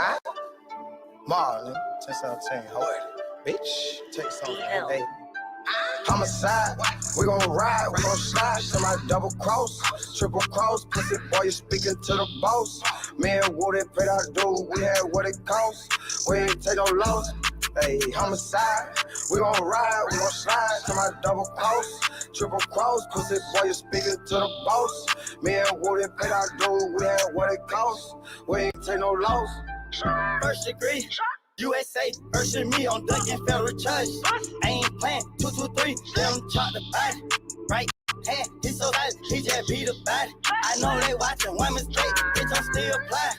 I Marlon, 1017, hold it. Bitch, take something today. Homicide, we gon' ride, we gon' slide, somebody double cross, triple cross, pussy boy, you speaking to the boss. Me and Woody paid our due, we had what it cost, we ain't take no loss. Hey, homicide, we gon' ride, we gon' slide, somebody double cross, triple cross, pussy boy, you speaking to the boss. Me and Woody paid our due, we had what it cost, we ain't take no loss. First degree. USA versus me on Duncan federal charge. I ain't playing 223, let him chop the body. Right hand, he's so violent, he just beat the body. I know they watching one mistake, bitch, I'm still fly.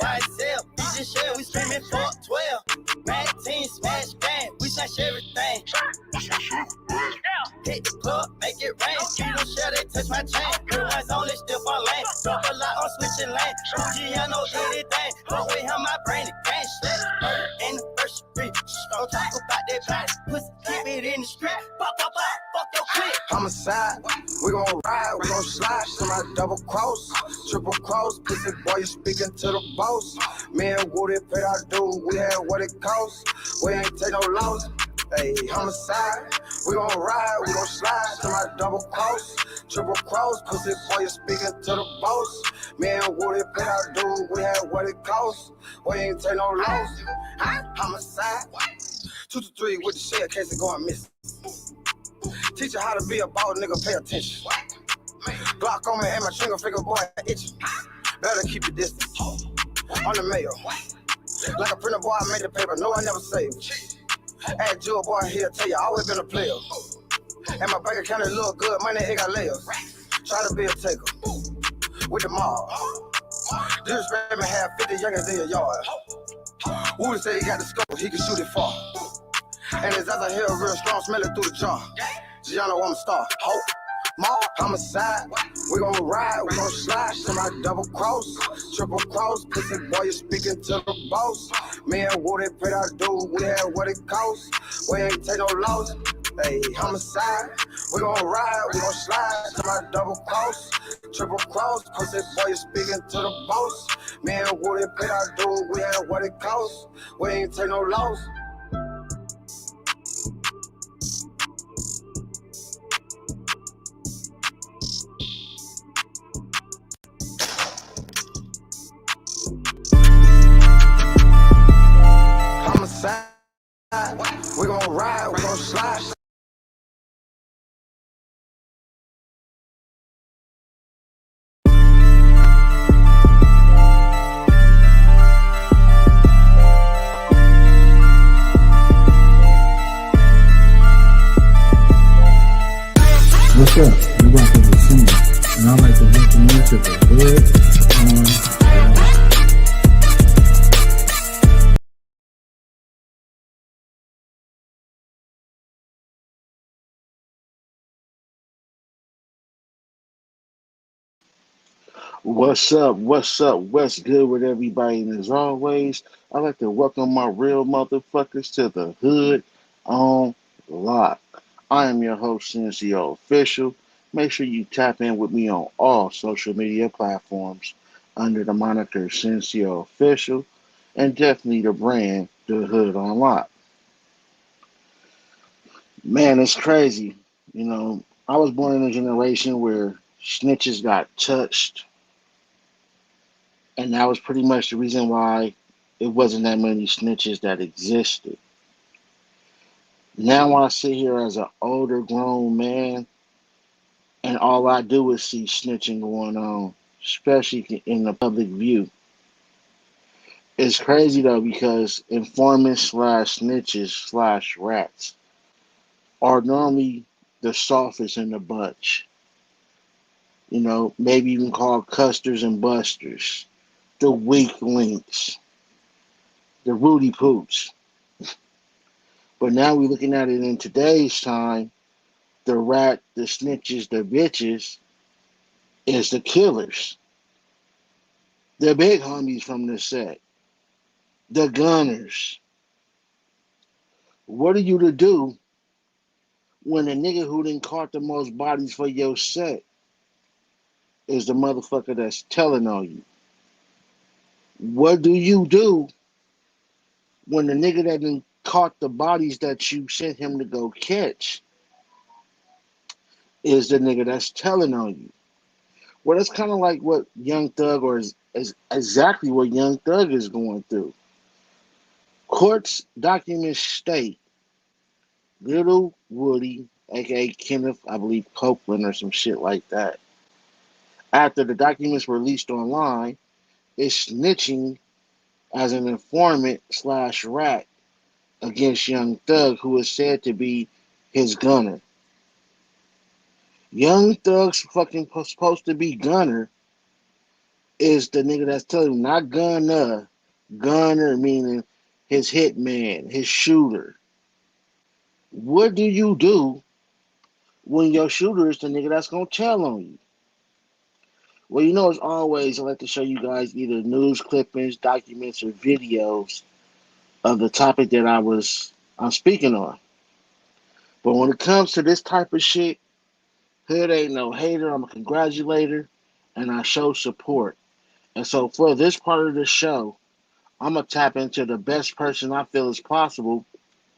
Y.S.L, he just share, we screaming for 12. Mad team, smash bang, we smash everything. Hit the club, make it rain. You don't share, they touch my chain. Real ones only still for lane. Drop a lot on switching lane. Bougie, I know anything. But with him, my brain is gang shit. Murder in the first degree. Don't talk about that body. Pussy, keep it in the street. Pop, pop, pop, fuck your clip. Homicide, we gon' ride, we gon' slide. Somebody double cross, triple cross. Pussy boy, you speaking to the boss. Me and Woody paid our due, we had what it cost. We ain't take no loss. Hey, homicide, we gon' ride, we gon' slide, somebody double cross, triple cross, pussy boy, you speaking to the boss. Me and Woody paid our due, we had what it cost, we ain't take no loss. Homicide, 2 to 3 with the shell case of going missing. Teach you how to be a ball, nigga, pay attention. Glock on me and my trigger finger boy itching. Better keep your distance. On the mail, like a printer boy, I made the paper, no, I never saved. Add Joe boy here, tell you, always been a player. And my bank account is look good, money it got layers. Try to be a taker with the mob. Disrespect me, have 50 youngers in your yard. Woody say he got the scope, he can shoot it far. And his other hair real strong, smell it through the jar. Gianna want to star. Hope. Mob, homicide, we gon' ride, we gon' slide, somebody double cross, triple cross, pussy boy, you speaking to the boss. Me and Woody paid our due, we had what it cost, we ain't take no loss. Hey, homicide, we gon' ride, we gon' slide, somebody double cross, triple cross, pussy boy, you speaking to the boss. Me and Woody paid our due, we had what it cost, we ain't take no loss. Homicide, we gon' ride, we gon' slide. What's up? You rockin' with Senior, and I'd like to welcome you to the Hood on Live. What's up? What's up? What's good with everybody? And as always, I'd like to welcome my real motherfuckers to the Hood on Lock. I am your host, NCO Official. Make sure you tap in with me on all social media platforms under the moniker NCO Official and definitely the brand, the Hood on Lock. Man, it's crazy. I was born in a generation where snitches got touched, and that was pretty much the reason why it wasn't that many snitches that existed. Now I sit here as an older grown man, and all I do is see snitching going on, especially in the public view. It's crazy though, because informants slash snitches slash rats are normally the softest in the bunch. Maybe even called custers and busters, the weak links, the Rudy Poops. But now we're looking at it in today's time, the rat, the snitches, the bitches is the killers. The big homies from the set, the gunners. What are you to do when the nigga who done caught the most bodies for your set is the motherfucker that's telling on you? What do you do when the nigga that done caught the bodies that you sent him to go catch is the nigga that's telling on you. Well, that's kind of like what Young Thug, or is exactly what Young Thug is going through. Courts documents state Little Woody, aka Kenneth, I believe Copeland or some shit like that, after the documents were released online, is snitching as an informant slash rat against Young Thug, who is said to be his gunner. Young Thug's fucking supposed to be gunner is the nigga that's telling him, not gunner, gunner meaning his hitman, his shooter. What do you do when your shooter is the nigga that's gonna tell on you? Well, as always, I like to show you guys either news clippings, documents, or videos of the topic that I'm speaking on. But when it comes to this type of shit, Hood ain't no hater. I'm a congratulator, and I show support. And so for this part of the show, I'm gonna tap into the best person I feel is possible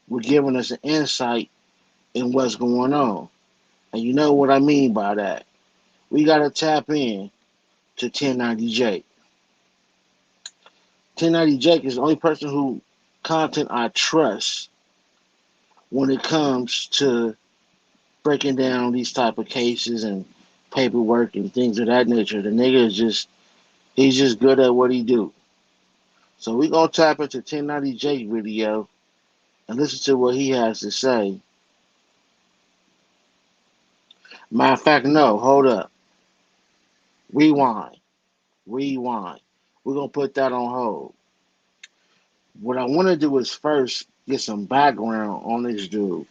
with giving us an insight in what's going on. And you know what I mean by that. We gotta tap in to 1090 Jake. 1090 Jake is the only person who content I trust when it comes to breaking down these type of cases and paperwork and things of that nature. The nigga is he's just good at what he do. So we gonna tap into 1090 Jake video and listen to what he has to say. Matter of fact, no, hold up. Rewind. Rewind. We're gonna put that on hold. What I want to do is first get some background on this dude.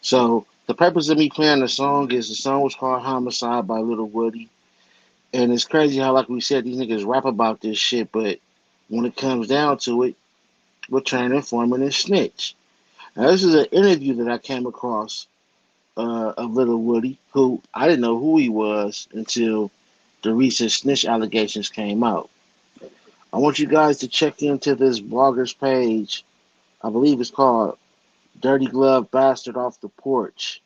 So the purpose of me playing the song is the song was called Homicide by Little Woody. And it's crazy how, like we said, these niggas rap about this shit, but when it comes down to it, we're turning informant and snitch. Now, this is an interview that I came across of Little Woody, who I didn't know who he was until the recent snitch allegations came out. I want you guys to check into this blogger's page. I believe it's called Dirty Glove Bastard Off the Porch.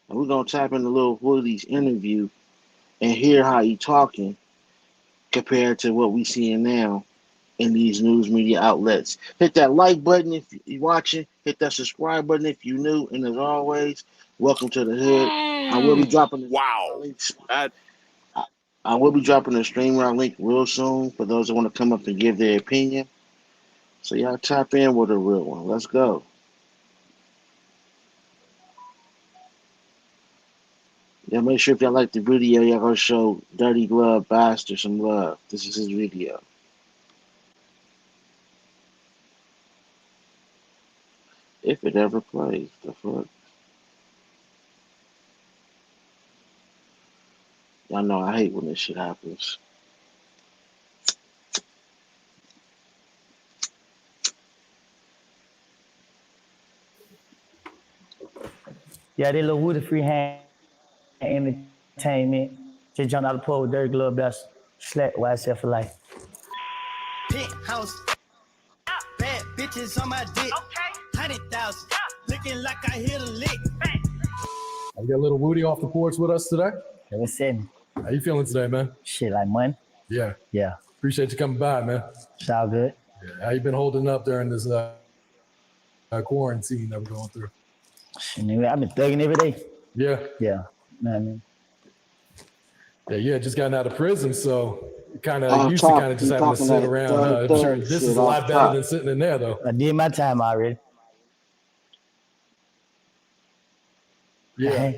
And we're going to tap into Little Woody's interview and hear how he talking compared to what we seeing now in these news media outlets. Hit that like button if you're watching. Hit that subscribe button if you're new. And as always, welcome to the hood. I will be dropping the links. I will be dropping the StreamYard link real soon for those that want to come up and give their opinion. So y'all tap in with a real one. Let's go. Yeah, make sure if y'all like the video, y'all go show Dirty Glove Bastard some love. This is his video. If it ever plays, the fuck. Y'all know I hate when this shit happens. Yeah, they little Woody free hand entertainment. Just jumped out of the pool with Dirty Glove Best. Slack Y.S.L for life. Penthouse. Bad bitches on my dick. 100,000. Looking like I hit a lick. I got Little Woody off the porch with us today. Ever since. How you feeling today, man? Shit like money. Yeah. Yeah. Appreciate you coming by, man. It's all good. Yeah. How you been holding up during this quarantine that we're going through? Shit, I've been thugging every day. Yeah. Yeah. You know what I mean? Yeah, just gotten out of prison, so kind of used to kind of just having to sit around. I'm sure this is a lot better than sitting in there, though. I did my time already. Yeah.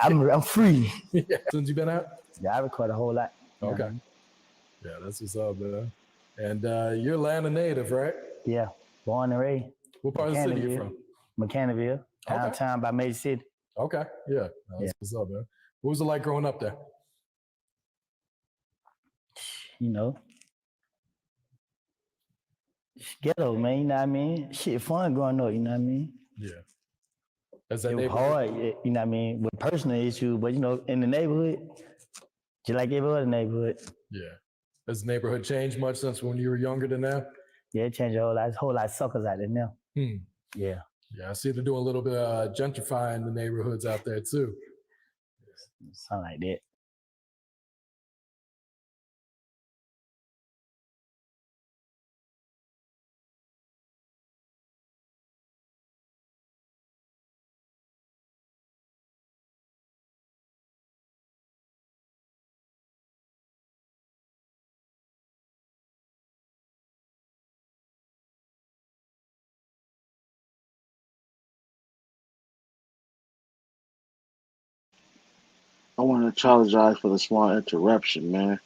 I'm free. Yeah. Since you been out? Yeah, I record a whole lot. Okay. Yeah, that's what's up, man. And you're Atlanta native, right? Yeah. Born and raised. What part of the city you from? McCannaville. Downtown by Major City. Okay. Yeah. That's what's up, man. What was it like growing up there? You know, ghetto, man, you know what I mean? Shit, fun growing up, you know what I mean? Yeah. As that it was hard, you know what I mean, with personal issues, but you know, in the neighborhood, just like every other neighborhood. Yeah. Has the neighborhood changed much since when you were younger than now? Yeah, it changed a whole lot of suckers out there now. Yeah. Yeah, I see they're doing a little bit of gentrifying the neighborhoods out there too. Something like that. I want to apologize for the small interruption, man.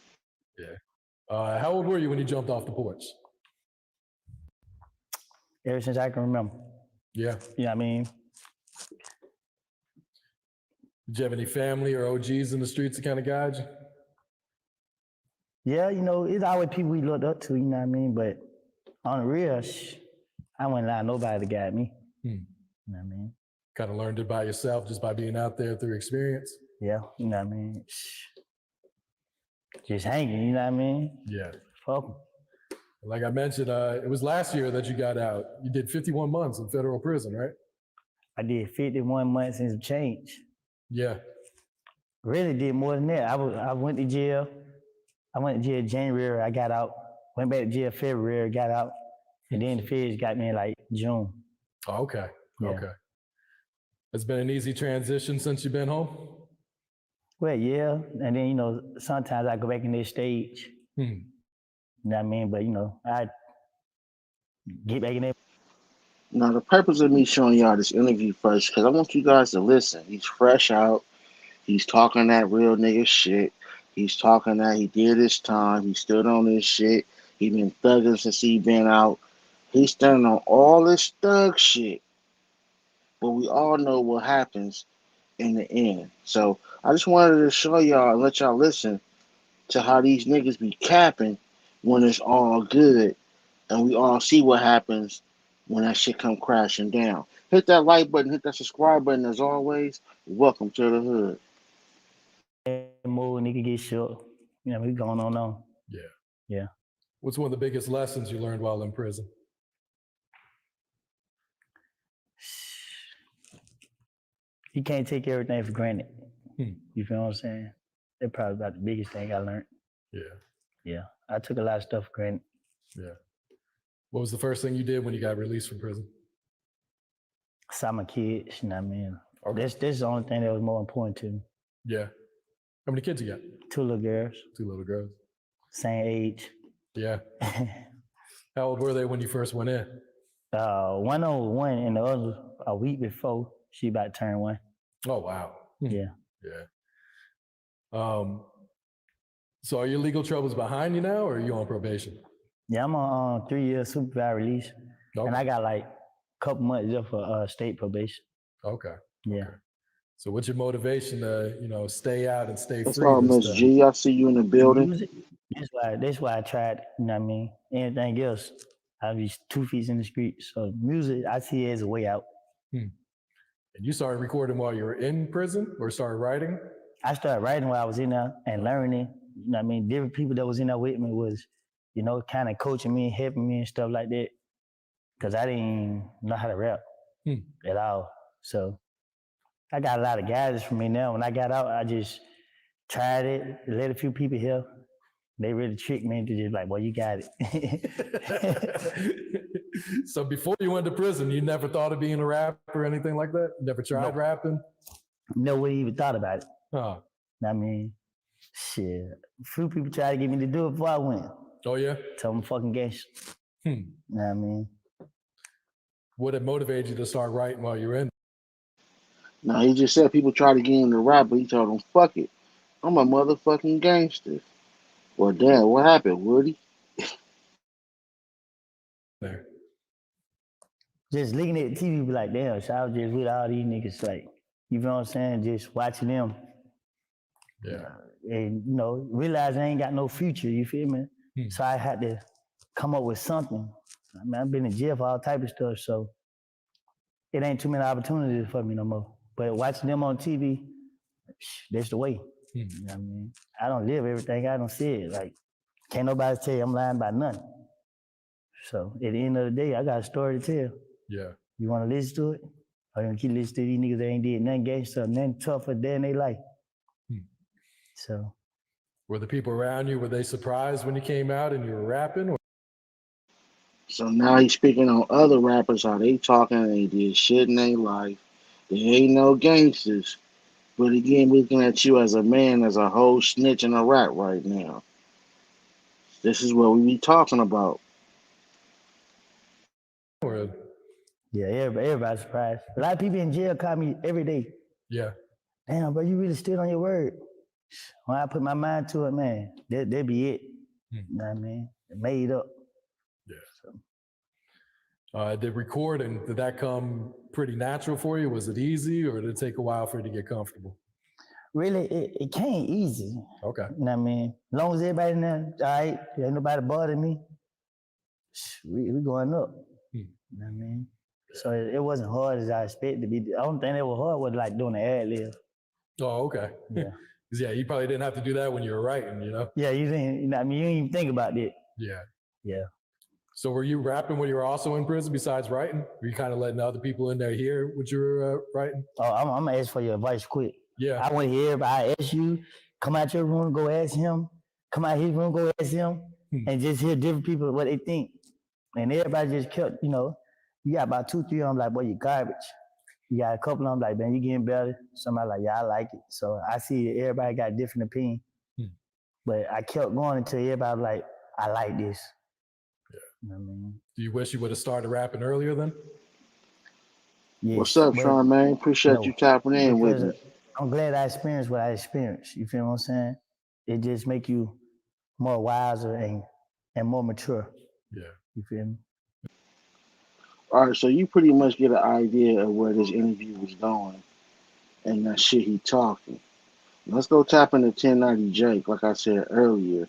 Yeah. How old were you when you jumped off the porch? Ever since I can remember. Yeah. You know what I mean? Did you have any family or OGs in the streets that kind of guide you? Yeah, you know, it's always people we looked up to, you know what I mean? But on the real, I wouldn't allow nobody to guide me. You know what I mean? Kind of learned it by yourself just by being out there through experience? Yeah, you know what I mean? Just hanging, you know what I mean? Yeah. Fuck 'em. Like I mentioned, it was last year that you got out. You did 51 months in federal prison, right? I did 51 months and some change. Yeah. Really did more than that. I went to jail. I went to jail January, I got out. Went back to jail February, got out. And then the feds got me in like June. Oh, okay. Yeah. Okay. It's been an easy transition since you've been home? Well, yeah. And then, you know, sometimes I go back in this stage. You know what I mean? But, you know, I get back in there. Now, the purpose of me showing y'all this interview first, because I want you guys to listen. He's fresh out. He's talking that real nigga shit. He's talking that he did his time. He stood on his shit. He been thugging since he been out. He's standing on all this thug shit. But we all know what happens in the end. So I just wanted to show y'all and let y'all listen to how these niggas be capping when it's all good. And we all see what happens when that shit come crashing down. Hit that like button, hit that subscribe button as always. Welcome to the hood. More nigga get short. You know, we going on. Yeah. Yeah. What's one of the biggest lessons you learned while in prison? You can't take everything for granted. You feel what I'm saying? That's probably about the biggest thing I learned. Yeah. Yeah. I took a lot of stuff for granted. Yeah. What was the first thing you did when you got released from prison? Saw my kids, you know what I mean? Okay. This is the only thing that was more important to me. Yeah. How many kids you got? 2 little girls. 2 little girls. Same age. Yeah. How old were they when you first went in? One was 1 and the other a week before she about to turn 1. Oh, wow. Yeah. Yeah. So are your legal troubles behind you now, or are you on probation? Yeah, I'm on 3-year supervised release. Okay. And I got like a couple months left for state probation. Okay. Yeah. Okay. So what's your motivation to, you know, stay out and stay What's free? up, Miss G? I see you in the building. Music, that's why I tried, you know what I mean? Anything else, I'd be 2 feet in the street. So music, I see it as a way out. And you started recording while you were in prison, or started writing? I started writing while I was in there and learning. You know what I mean? Different people that was in there with me was, you know, kind of coaching me, helping me and stuff like that. Because I didn't know how to rap at all. So I got a lot of guidance from me now. When I got out, I just tried it, let a few people hear. They really tricked me into just like, well, you got it. So before you went to prison, you never thought of being a rapper or anything like that? Never tried rapping? Nobody even thought about it. Oh. I mean, shit. A few people tried to get me to do it before I went. Oh, yeah? Tell them fucking gangster. You know what I mean? What had motivated you to start writing while you were in? Now, he just said people try to get him to rap, but he told them, fuck it. I'm a motherfucking gangster. Well, damn, what happened, Woody? There. Just looking at the TV, be like, damn, so I was just with all these niggas, like, you know what I'm saying? Just watching them. Yeah. And, you know, realize I ain't got no future, you feel me? So I had to come up with something. I mean, I've been in jail for all type of stuff, so it ain't too many opportunities for me no more. But watching them on TV, that's the way. You know what I mean? I don't live everything, I don't see it. Like, can't nobody tell you I'm lying about nothing. So at the end of the day, I got a story to tell. Yeah. You want to listen to it? Or you want to keep listening to these niggas that ain't did nothing gangster, nothing tougher than they life. So. Were the people around you, were they surprised when you came out and you were rapping? Or? So now he's speaking on other rappers, how they talking and they did shit in their life. They ain't no gangsters. But again, looking at you as a man, as a whole snitch and a rat right now. This is what we be talking about. Or, yeah, everybody's surprised. A lot of people in jail call me every day. Yeah. Damn, bro, you really stood on your word. When I put my mind to it, man, that be it. You know what I mean? It made up. Yeah. So. The recording, did that come pretty natural for you? Was it easy or did it take a while for you to get comfortable? Really, it came easy. Okay. You know what I mean? As long as everybody in there, all right, ain't nobody bothering me, we going up. You know what I mean? So it wasn't hard as I expected to be. The only thing that was hard was like doing the ad lib. Oh, okay. Yeah. Yeah, you probably didn't have to do that when you were writing, you know? Yeah, you didn't, you know what I mean? You didn't even think about that. Yeah. Yeah. So were you rapping when you were also in prison besides writing? Were you kind of letting other people in there hear what you were writing? Oh, I'm going to ask for your advice quick. Yeah. I want to hear everybody. I ask you, come out your room, go ask him. Come out his room, go ask him. And just hear different people, what they think. And everybody just kept, you know, you got about 2, 3 of them like, boy, you garbage. You got a couple of them like, man, you getting better. Somebody like, yeah, I like it. So I see everybody got a different opinion. But I kept going until everybody like, I like this. Yeah. You know what I mean? Do you wish you would have started rapping earlier then? Yes, what's up, Sean, man? Appreciate you tapping in with me. I'm glad I experienced what I experienced. You feel what I'm saying? It just make you more wiser and more mature. Yeah. You feel me? All right, so you pretty much get an idea of where this interview was going and that shit he talking. Let's go tap into 1090 Jake, like I said earlier,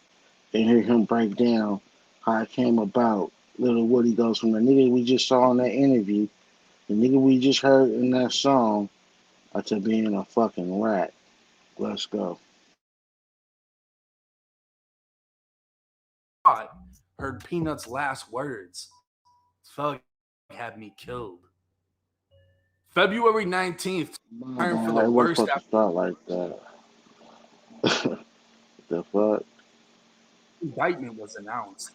and hear him break down how it came about. Little Woody goes from the nigga we just saw in that interview, the nigga we just heard in that song, to being a fucking rat. Let's go. Heard Peanut's last words. Thug had me killed. February 19th, turned for the worst. It start like that. The fuck? Indictment was announced.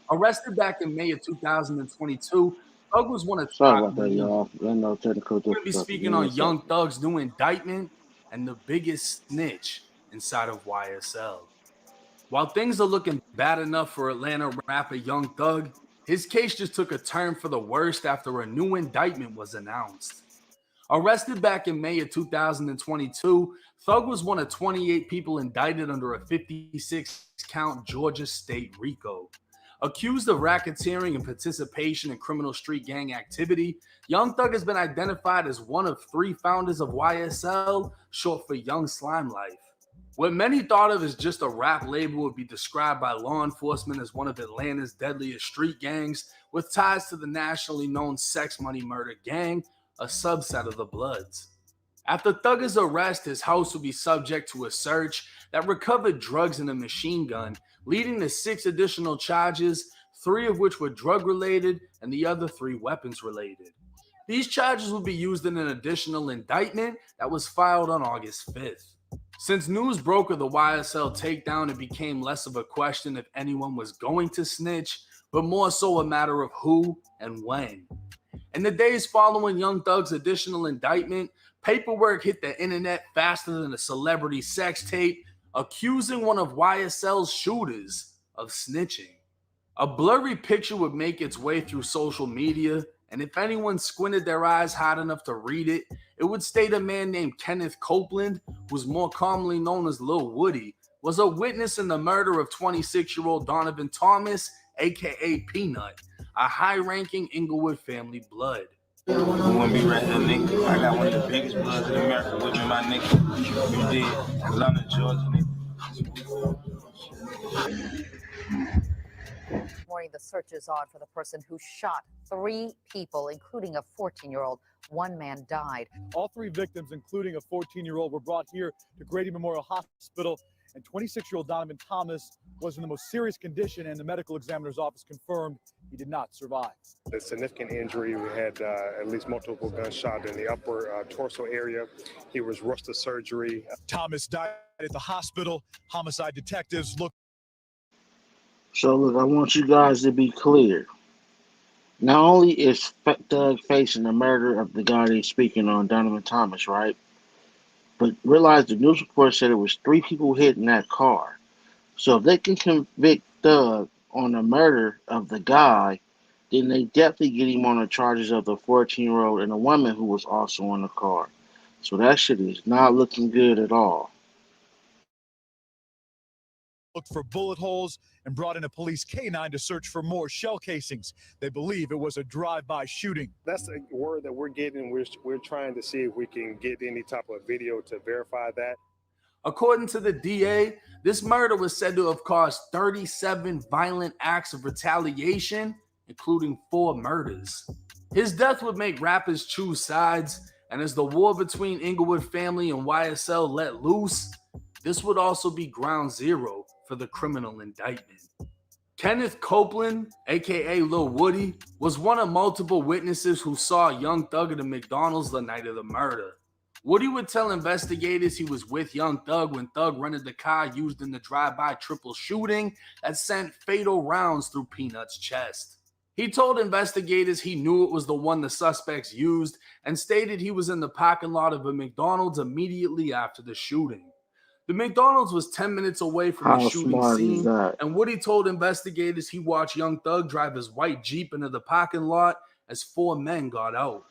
Arrested back in May of 2022, Thug was one of Sorry about that, y'all. No technical difficulty. We're going to be speaking on Young Thug's new indictment and the biggest snitch inside of Y.S.L. While things are looking bad enough for Atlanta rapper Young Thug, his case just took a turn for the worst after a new indictment was announced. Arrested back in May of 2022, Thug was one of 28 people indicted under a 56-count Georgia state RICO. Accused of racketeering and participation in criminal street gang activity, Young Thug has been identified as one of 3 founders of Y.S.L, short for Young Slime Life. What many thought of as just a rap label would be described by law enforcement as one of Atlanta's deadliest street gangs with ties to the nationally known Sex Money Murder Gang, a subset of the Bloods. After Thug's arrest, his house will be subject to a search that recovered drugs and a machine gun, leading to 6 additional charges, 3 of which were drug-related and the other 3 weapons-related. These charges will be used in an additional indictment that was filed on August 5th. Since news broke of the Y.S.L takedown, it became less of a question if anyone was going to snitch, but more so a matter of who and when. In the days following Young Thug's additional indictment, paperwork hit the internet faster than a celebrity sex tape, accusing one of Y.S.L's shooters of snitching. A blurry picture would make its way through social media, and if anyone squinted their eyes hard enough to read it, it would state a man named Kenneth Copeland, who's more commonly known as Lil Woody, was a witness in the murder of 26-year-old Donovan Thomas, aka Peanut, a high-ranking Inglewood family blood. You wanna be right here, nigga? I got one of the biggest bloods in America with me, my nigga. You did. Atlanta, Georgia, nigga. Morning, the search is on for the person who shot 3 people, including a 14-year-old. 1 man died. All 3 victims, including a 14-year-old, were brought here to Grady Memorial Hospital, and 26-year-old Donovan Thomas was in the most serious condition, and the medical examiner's office confirmed he did not survive. A significant injury. We had at least multiple gunshots in the upper torso area. He was rushed to surgery. Thomas died at the hospital. Homicide detectives looked. So look, I want you guys to be clear. Not only is Doug facing the murder of the guy he's speaking on, Donovan Thomas, right? But realize the news report said it was 3 people hit in that car. So if they can convict Doug on the murder of the guy, then they definitely get him on the charges of the 14-year-old and a woman who was also in the car. So that shit is not looking good at all. Looked for bullet holes and brought in a police canine to search for more shell casings. They believe it was a drive-by shooting. That's the word that we're getting. We're trying to see if we can get any type of video to verify that. According to the DA, this murder was said to have caused 37 violent acts of retaliation, including 4 murders. His death would make rappers choose sides, and as the war between Inglewood family and Y.S.L. let loose, this would also be ground zero for the criminal indictment. Kenneth Copeland, aka Lil Woody, was one of multiple witnesses who saw Young Thug at a McDonald's the night of the murder. Woody would tell investigators he was with Young Thug when Thug rented the car used in the drive-by triple shooting that sent fatal rounds through Peanut's chest. He told investigators he knew it was the one the suspects used and stated he was in the parking lot of a McDonald's immediately after the shooting. The McDonald's was 10 minutes away from the shooting scene, and Woody told investigators he watched Young Thug drive his white Jeep into the parking lot as 4 men got out.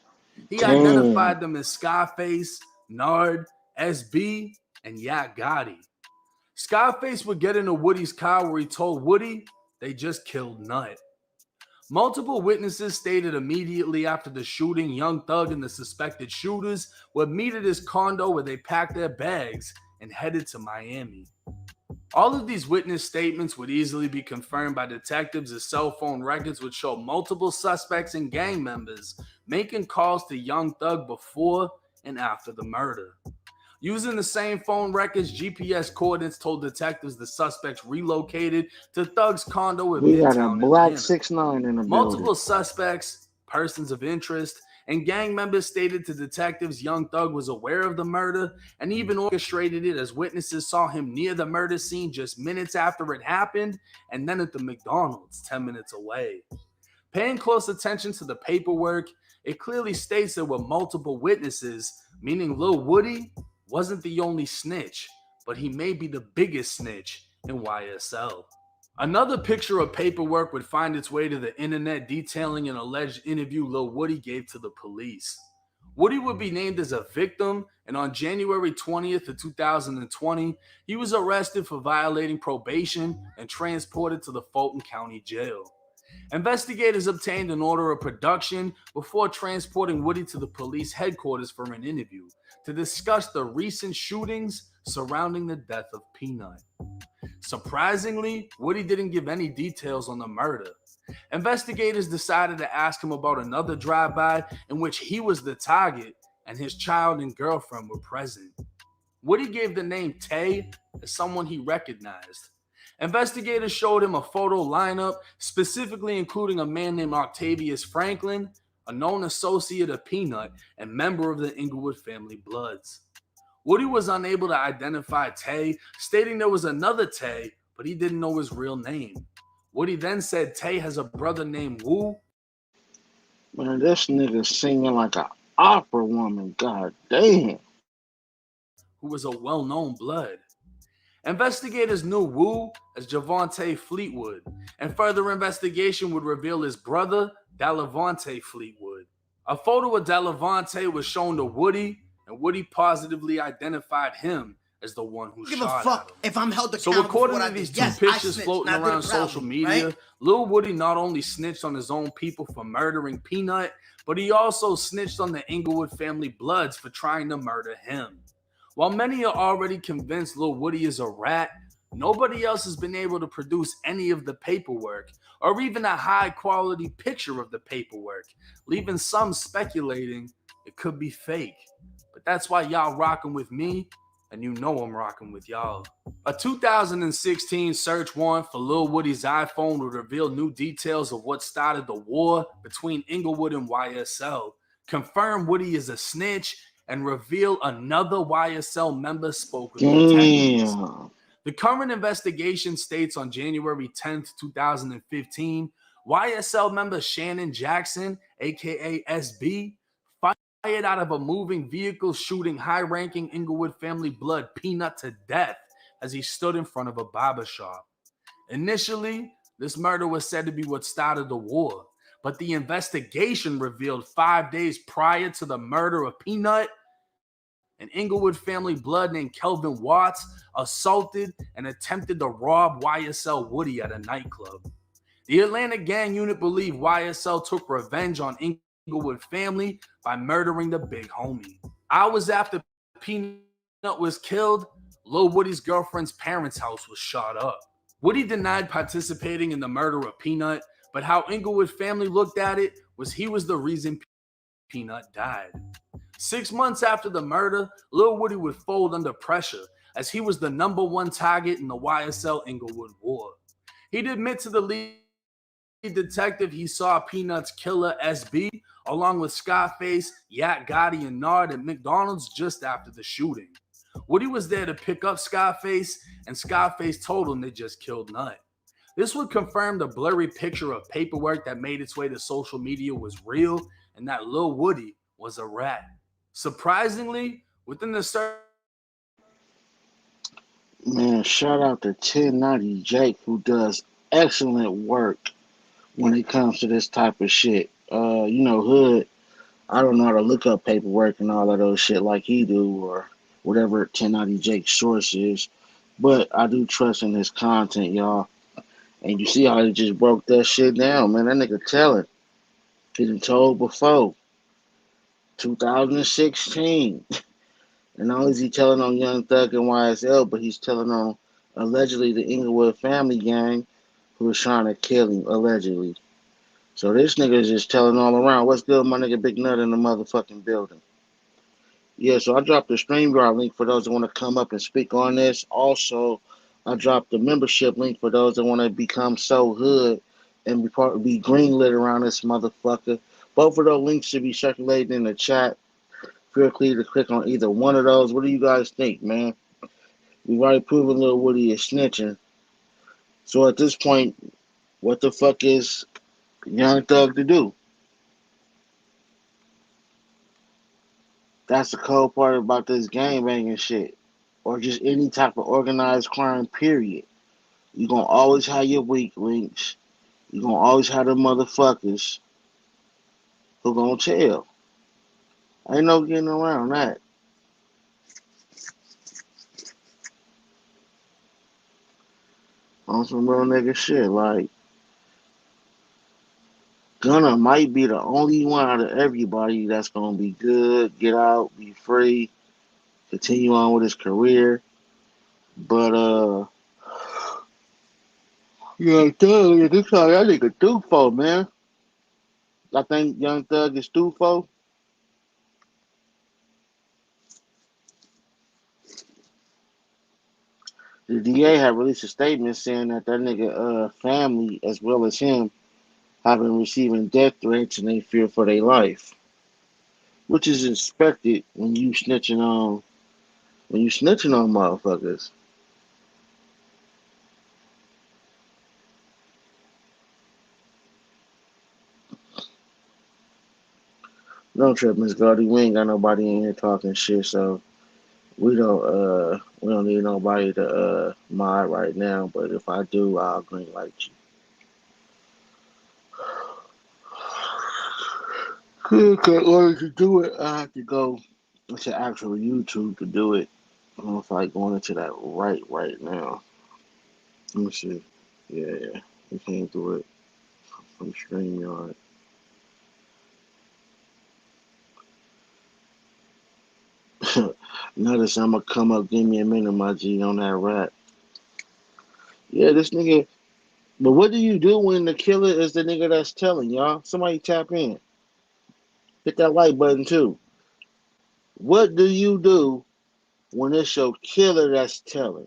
He identified them as Scarface, Nard, SB, and Yak Gotti. Scarface would get into Woody's car where he told Woody they just killed Nut. Multiple witnesses stated immediately after the shooting, Young Thug and the suspected shooters would meet at his condo where they packed their bags and headed to Miami. All of these witness statements would easily be confirmed by detectives as cell phone records would show multiple suspects and gang members making calls to Young Thug before and after the murder. Using the same phone records, GPS coordinates told detectives the suspects relocated to Thug's condo in Midtown. We got a black 6'9" in the building. Multiple suspects, persons of interest, and gang members stated to detectives Young Thug was aware of the murder and even orchestrated it, as witnesses saw him near the murder scene just minutes after it happened and then at the McDonald's 10 minutes away. Paying close attention to the paperwork, it clearly states there were multiple witnesses, meaning Lil Woody wasn't the only snitch, but he may be the biggest snitch in Y.S.L. Another picture of paperwork would find its way to the internet detailing an alleged interview Lil Woody gave to the police. Woody would be named as a victim, and on January 20th of 2020, he was arrested for violating probation and transported to the Fulton County Jail. Investigators obtained an order of production before transporting Woody to the police headquarters for an interview to discuss the recent shootings surrounding the death of Peanut. Surprisingly, Woody didn't give any details on the murder. Investigators decided to ask him about another drive-by in which he was the target and his child and girlfriend were present. Woody gave the name Tay as someone he recognized. Investigators showed him a photo lineup, specifically including a man named Octavius Franklin, a known associate of Peanut and member of the Inglewood family Bloods. Woody was unable to identify Tay, stating there was another Tay, but he didn't know his real name. Woody then said Tay has a brother named Wu. Man, this nigga singing like an opera woman, god damn. Who was a well-known Blood. Investigators knew Wu as Javante Fleetwood, and further investigation would reveal his brother, Dalavante Fleetwood. A photo of Dalavante was shown to Woody, and Woody positively identified him as the one who shot him. If I'm held accountable. So according to these two pictures floating around social media, right? Lil Woody not only snitched on his own people for murdering Peanut, but he also snitched on the Inglewood family Bloods for trying to murder him. While many are already convinced Lil Woody is a rat, nobody else has been able to produce any of the paperwork or even a high-quality picture of the paperwork, leaving some speculating it could be fake. But that's why y'all rocking with me and you know I'm rocking with y'all. A 2016 search warrant for Lil Woody's iPhone would reveal new details of what started the war between Inglewood and Y.S.L, confirm Woody is a snitch, and reveal another Y.S.L member spoke with detectives. The current investigation states on January 10th, 2015, Y.S.L member Shannon Jackson, aka SB, fired out of a moving vehicle, shooting high-ranking Inglewood family blood Peanut to death as he stood in front of a barber shop. Initially, this murder was said to be what started the war, but the investigation revealed 5 days prior to the murder of Peanut, an Inglewood family blood named Kelvin Watts assaulted and attempted to rob Y.S.L Woody at a nightclub. The Atlanta gang unit believed Y.S.L took revenge on Inglewood family by murdering the big homie. Hours after Peanut was killed, Lil Woody's girlfriend's parents' house was shot up. Woody denied participating in the murder of Peanut, but how Inglewood family looked at it was he was the reason Peanut died. 6 months after the murder, Lil Woody would fold under pressure as he was the #1 target in the Y.S.L Inglewood war. He'd admit to the lead detective he saw Peanut's killer SB along with Scarface, Yak Gotti, and Nard at McDonald's just after the shooting. Woody was there to pick up Scarface, and Scarface told him they just killed Nut. This would confirm the blurry picture of paperwork that made its way to social media was real and that Lil Woody was a rat. Surprisingly, within the search, man, shout out to 1090 Jake, who does excellent work when it comes to this type of shit. Hood, I don't know how to look up paperwork and all of those shit like he do or whatever 1090 Jake's source is, but I do trust in his content, y'all. And you see how he just broke that shit down, man. That nigga telling. He done told before. 2016. And not only is he telling on Young Thug and Y.S.L, but he's telling on allegedly the Inglewood family gang who was trying to kill him, allegedly. So this nigga is just telling all around. What's good, my nigga Big Nut in the motherfucking building? Yeah, so I dropped the StreamYard link for those that want to come up and speak on this. Also, I dropped the membership link for those that want to become so hood and be greenlit around this motherfucker. Both of those links should be circulating in the chat. Feel free to click on either one of those. What do you guys think, man? We've already proven Lil Woody is snitching. So at this point, what the fuck is Young Thug to do? That's the cold part about this gangbanging shit. Or just any type of organized crime, period. You're going to always have your weak links. You're going to always have the motherfuckers who going to tell. Ain't no getting around that. On some real nigga shit, like, Gunna might be the only one out of everybody that's going to be good, get out, be free, continue on with his career. But, Young Thug, this how that nigga do for, man. I think Young Thug is due for. The DA had released a statement saying that nigga family as well as him have been receiving death threats and they fear for their life, which is expected when you snitching on motherfuckers. Don't trip, Miss Gardy. We ain't got nobody in here talking shit, so we don't need nobody to mod right now. But if I do, I'll green light you. Okay, in order to do it, I have to go to actual YouTube to do it. I don't feel like going into that right now. Let me see. Yeah. We can't do it from StreamYard. Notice I'm gonna come up, give me a minute, my G, on that rap. Yeah, this nigga. But what do you do when the killer is the nigga that's telling, y'all? Somebody tap in. Hit that like button too. What do you do when it's your killer that's telling.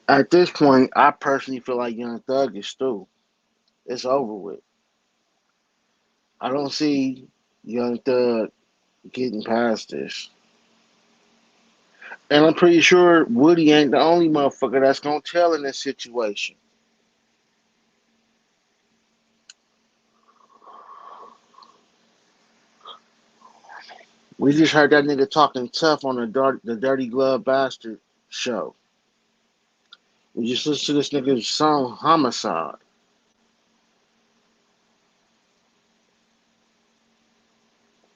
At this point, I personally feel like Young Thug is through. It's over with. I don't see Young Thug getting past this. And I'm pretty sure Woody ain't the only motherfucker that's gonna tell in this situation. We just heard that nigga talking tough on the Dirty Glove Bastard show. We just listened to this nigga's song Homicide.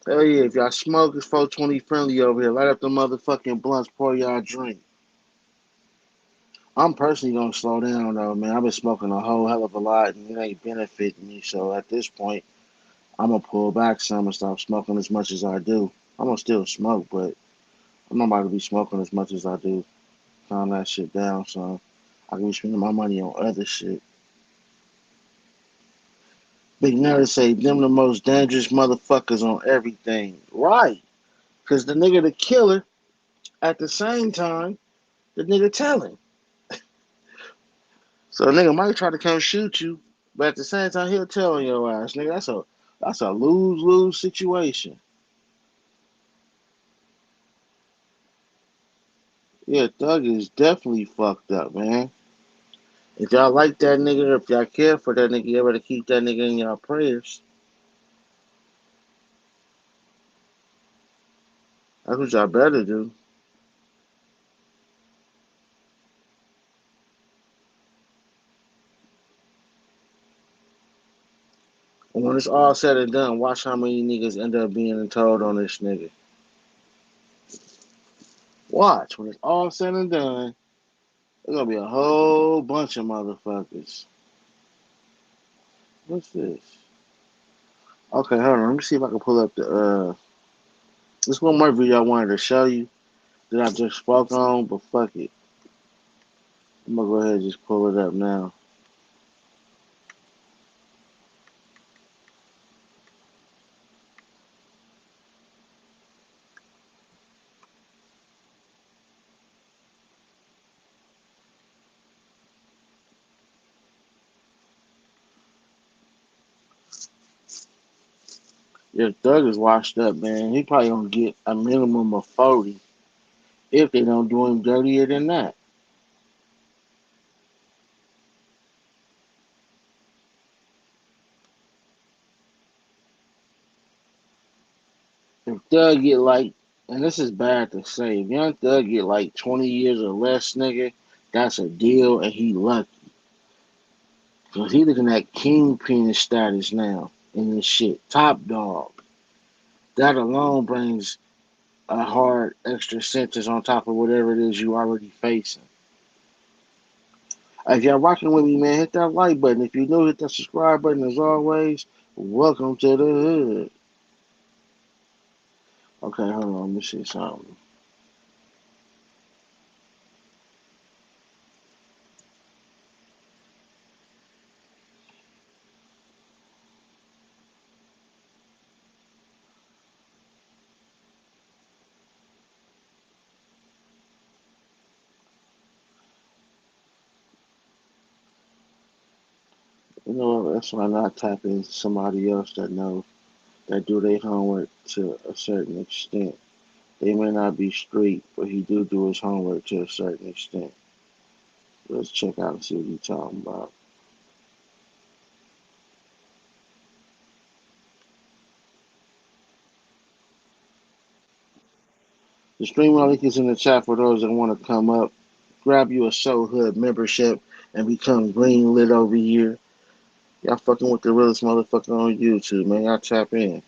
Hell yeah, if y'all smoke, it's 420 friendly over here. Light up the motherfucking blunts, pour y'all drink. I'm personally gonna slow down though, man. I've been smoking a whole hell of a lot and it ain't benefiting me. So at this point, I'm gonna pull back some and stop smoking as much as I do. I'm gonna still smoke, but I'm not about to be smoking as much as I do. Calm that shit down, so I can be spending my money on other shit. Big Nerd say them the most dangerous motherfuckers on everything. Right. Cause the nigga the killer, at the same time, the nigga telling. So a nigga might try to come shoot you, but at the same time he'll tell on your ass. Nigga, that's a lose-lose situation. Yeah, Thug is definitely fucked up, man. If y'all like that nigga, if y'all care for that nigga, you better keep that nigga in y'all prayers. That's what y'all better do. And when it's all said and done, watch how many niggas end up being told on this nigga. Watch, when it's all said and done, there's gonna be a whole bunch of motherfuckers. What's this? Okay, hold on. Let me see if I can pull up this one more video I wanted to show you that I just spoke on, but fuck it. I'm gonna go ahead and just pull it up now. Yeah, Thug is washed up, man. He probably gonna get a minimum of 40 if they don't do him dirtier than that. If Thug get like, and this is bad to say, if Young Thug get like 20 years or less, nigga, that's a deal, and he lucky. Cause he looking at kingpin status now in this shit, top dog. That alone brings a hard extra sentence on top of whatever it is you already facing. If y'all rocking with me, man, hit that like button. If you're new, hit that subscribe button. As always, welcome to the hood. Okay, hold on, let me see something. You know what? That's why not tap into somebody else that know that do their homework to a certain extent. They may not be street, but he do his homework to a certain extent. Let's check out and see what he's talking about. The streaming link is in the chat for those that want to come up. Grab you a Show Hood membership and become green lit over here. Y'all fucking with the realest motherfucker on YouTube, man. Y'all tap in.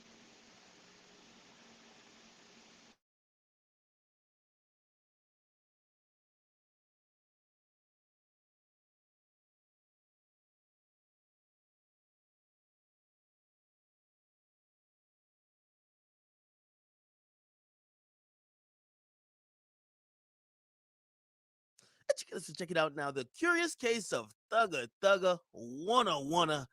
Let's check it out now. The Curious Case of Thugger Thugger Wanna Wanna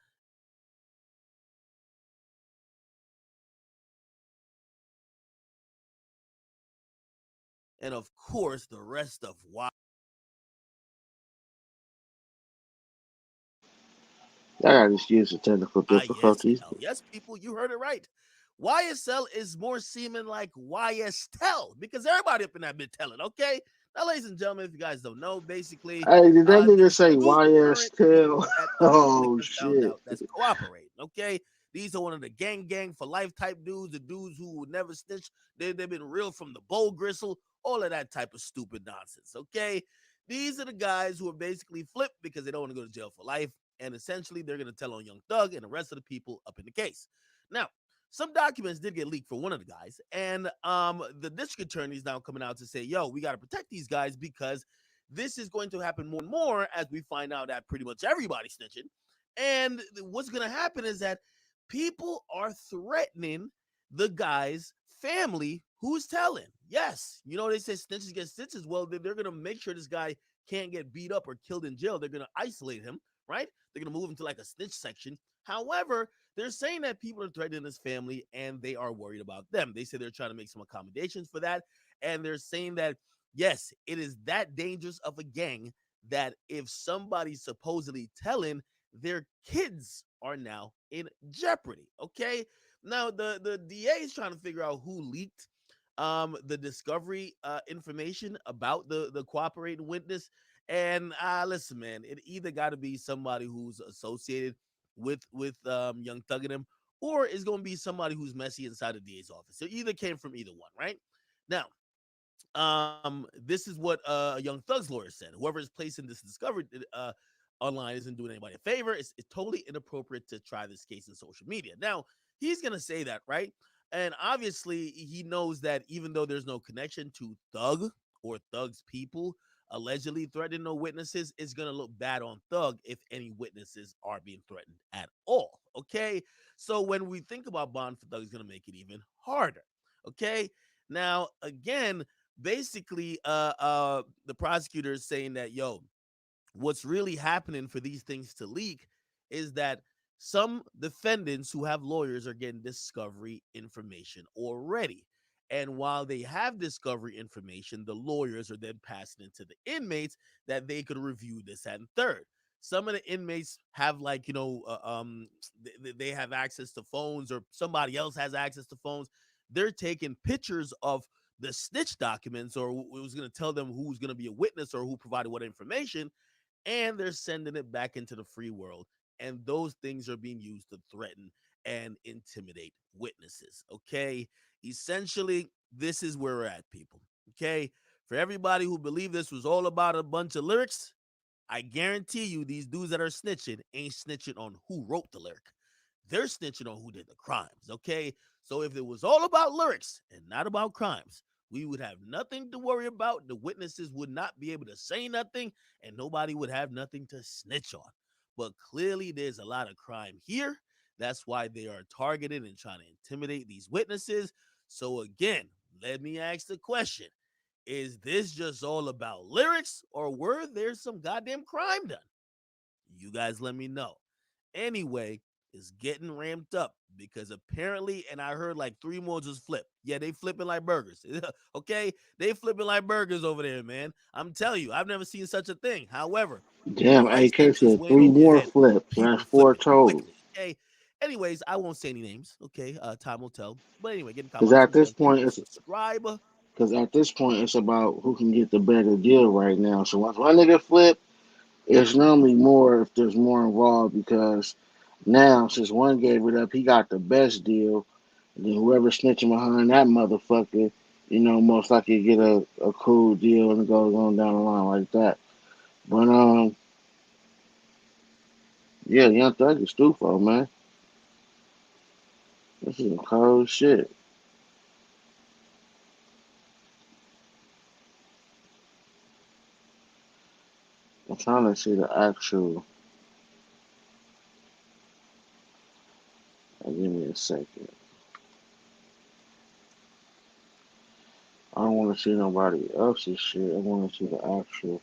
and of course the rest of Y. I gotta excuse the technical difficulties. Y.S.L. Yes, people, you heard it right. Y.S.L. is more seeming like Y.S.L. because everybody up in that bit telling, okay? Now, ladies and gentlemen, if you guys don't know, basically, Hey, did that nigga there's say two current Y.S.L? witnesses that the public Oh has found shit. out that's cooperating, okay? These are one of the gang for life type dudes, the dudes who would never snitch. They've been real from the bowl gristle, all of that type of stupid nonsense, okay? These are the guys who are basically flipped because they don't want to go to jail for life. And essentially, they're going to tell on Young Thug and the rest of the people up in the case. Now, some documents did get leaked for one of the guys, and the district attorney is now coming out to say, yo, we got to protect these guys because this is going to happen more and more as we find out that pretty much everybody's snitching. And what's going to happen is that people are threatening the guy's family who's telling. Yes, you know, they say snitches get stitches. Well, they're going to make sure this guy can't get beat up or killed in jail. They're going to isolate him, right? They're going to move him to like a snitch section. However, they're saying that people are threatening his family and they are worried about them. They say they're trying to make some accommodations for that. And they're saying that, yes, it is that dangerous of a gang that if somebody's supposedly telling, their kids are now in jeopardy. Okay. Now, the DA is trying to figure out who leaked the discovery information about the cooperating witness. And listen, man, it either got to be somebody who's associated with Young Thug and him, or it's going to be somebody who's messy inside the DA's office. It either came from either one, right? Now, this is what Young Thug's lawyer said. Whoever is placing this discovery online isn't doing anybody a favor. It's totally inappropriate to try this case in social media. Now, he's gonna say that, right? And obviously, he knows that even though there's no connection to Thug or Thug's people allegedly threatening no witnesses, it's gonna look bad on Thug if any witnesses are being threatened at all. Okay, so when we think about bond for Thug, it's gonna make it even harder. Okay, now again, basically the prosecutor is saying that, yo, what's really happening for these things to leak is that some defendants who have lawyers are getting discovery information already. And while they have discovery information, the lawyers are then passing it to the inmates that they could review this and third. Some of the inmates have like, they have access to phones or somebody else has access to phones. They're taking pictures of the snitch documents or it was going to tell them who's going to be a witness or who provided what information, and they're sending it back into the free world. And those things are being used to threaten and intimidate witnesses. Okay. Essentially, this is where we're at, people. Okay. For everybody who believe this was all about a bunch of lyrics, I guarantee you these dudes that are snitching ain't snitching on who wrote the lyric. They're snitching on who did the crimes. Okay. So if it was all about lyrics and not about crimes, we would have nothing to worry about. The witnesses would not be able to say nothing, and nobody would have nothing to snitch on. But clearly, there's a lot of crime here. That's why they are targeted and trying to intimidate these witnesses. So, again, let me ask the question: is this just all about lyrics, or were there some goddamn crime done? You guys let me know. Anyway, it's getting ramped up because apparently, and I heard like 3 more just flip. Yeah, they flipping like burgers. Okay, they flipping like burgers over there, man. I'm telling you, I've never seen such a thing. However, the Damn, right AK stuff is said way 3 over your more head. flips. That's People 4 flipping total. quickly. Okay. Anyways, I won't say any names. Okay, time will tell. But anyway, getting Because comments at from this channel. Keep point, it subscribe. it's about who can get the better deal right now. So once one nigga flip, it's normally more if there's more involved because now since one gave it up, he got the best deal. And then whoever snitching behind that motherfucker, most likely get a cool deal and it goes on down the line like that. But yeah, Young Thug is stufo, man. This is some cold shit. I'm trying to see the actual. Give me a second. I don't want to see nobody else's shit. I want to see the actual.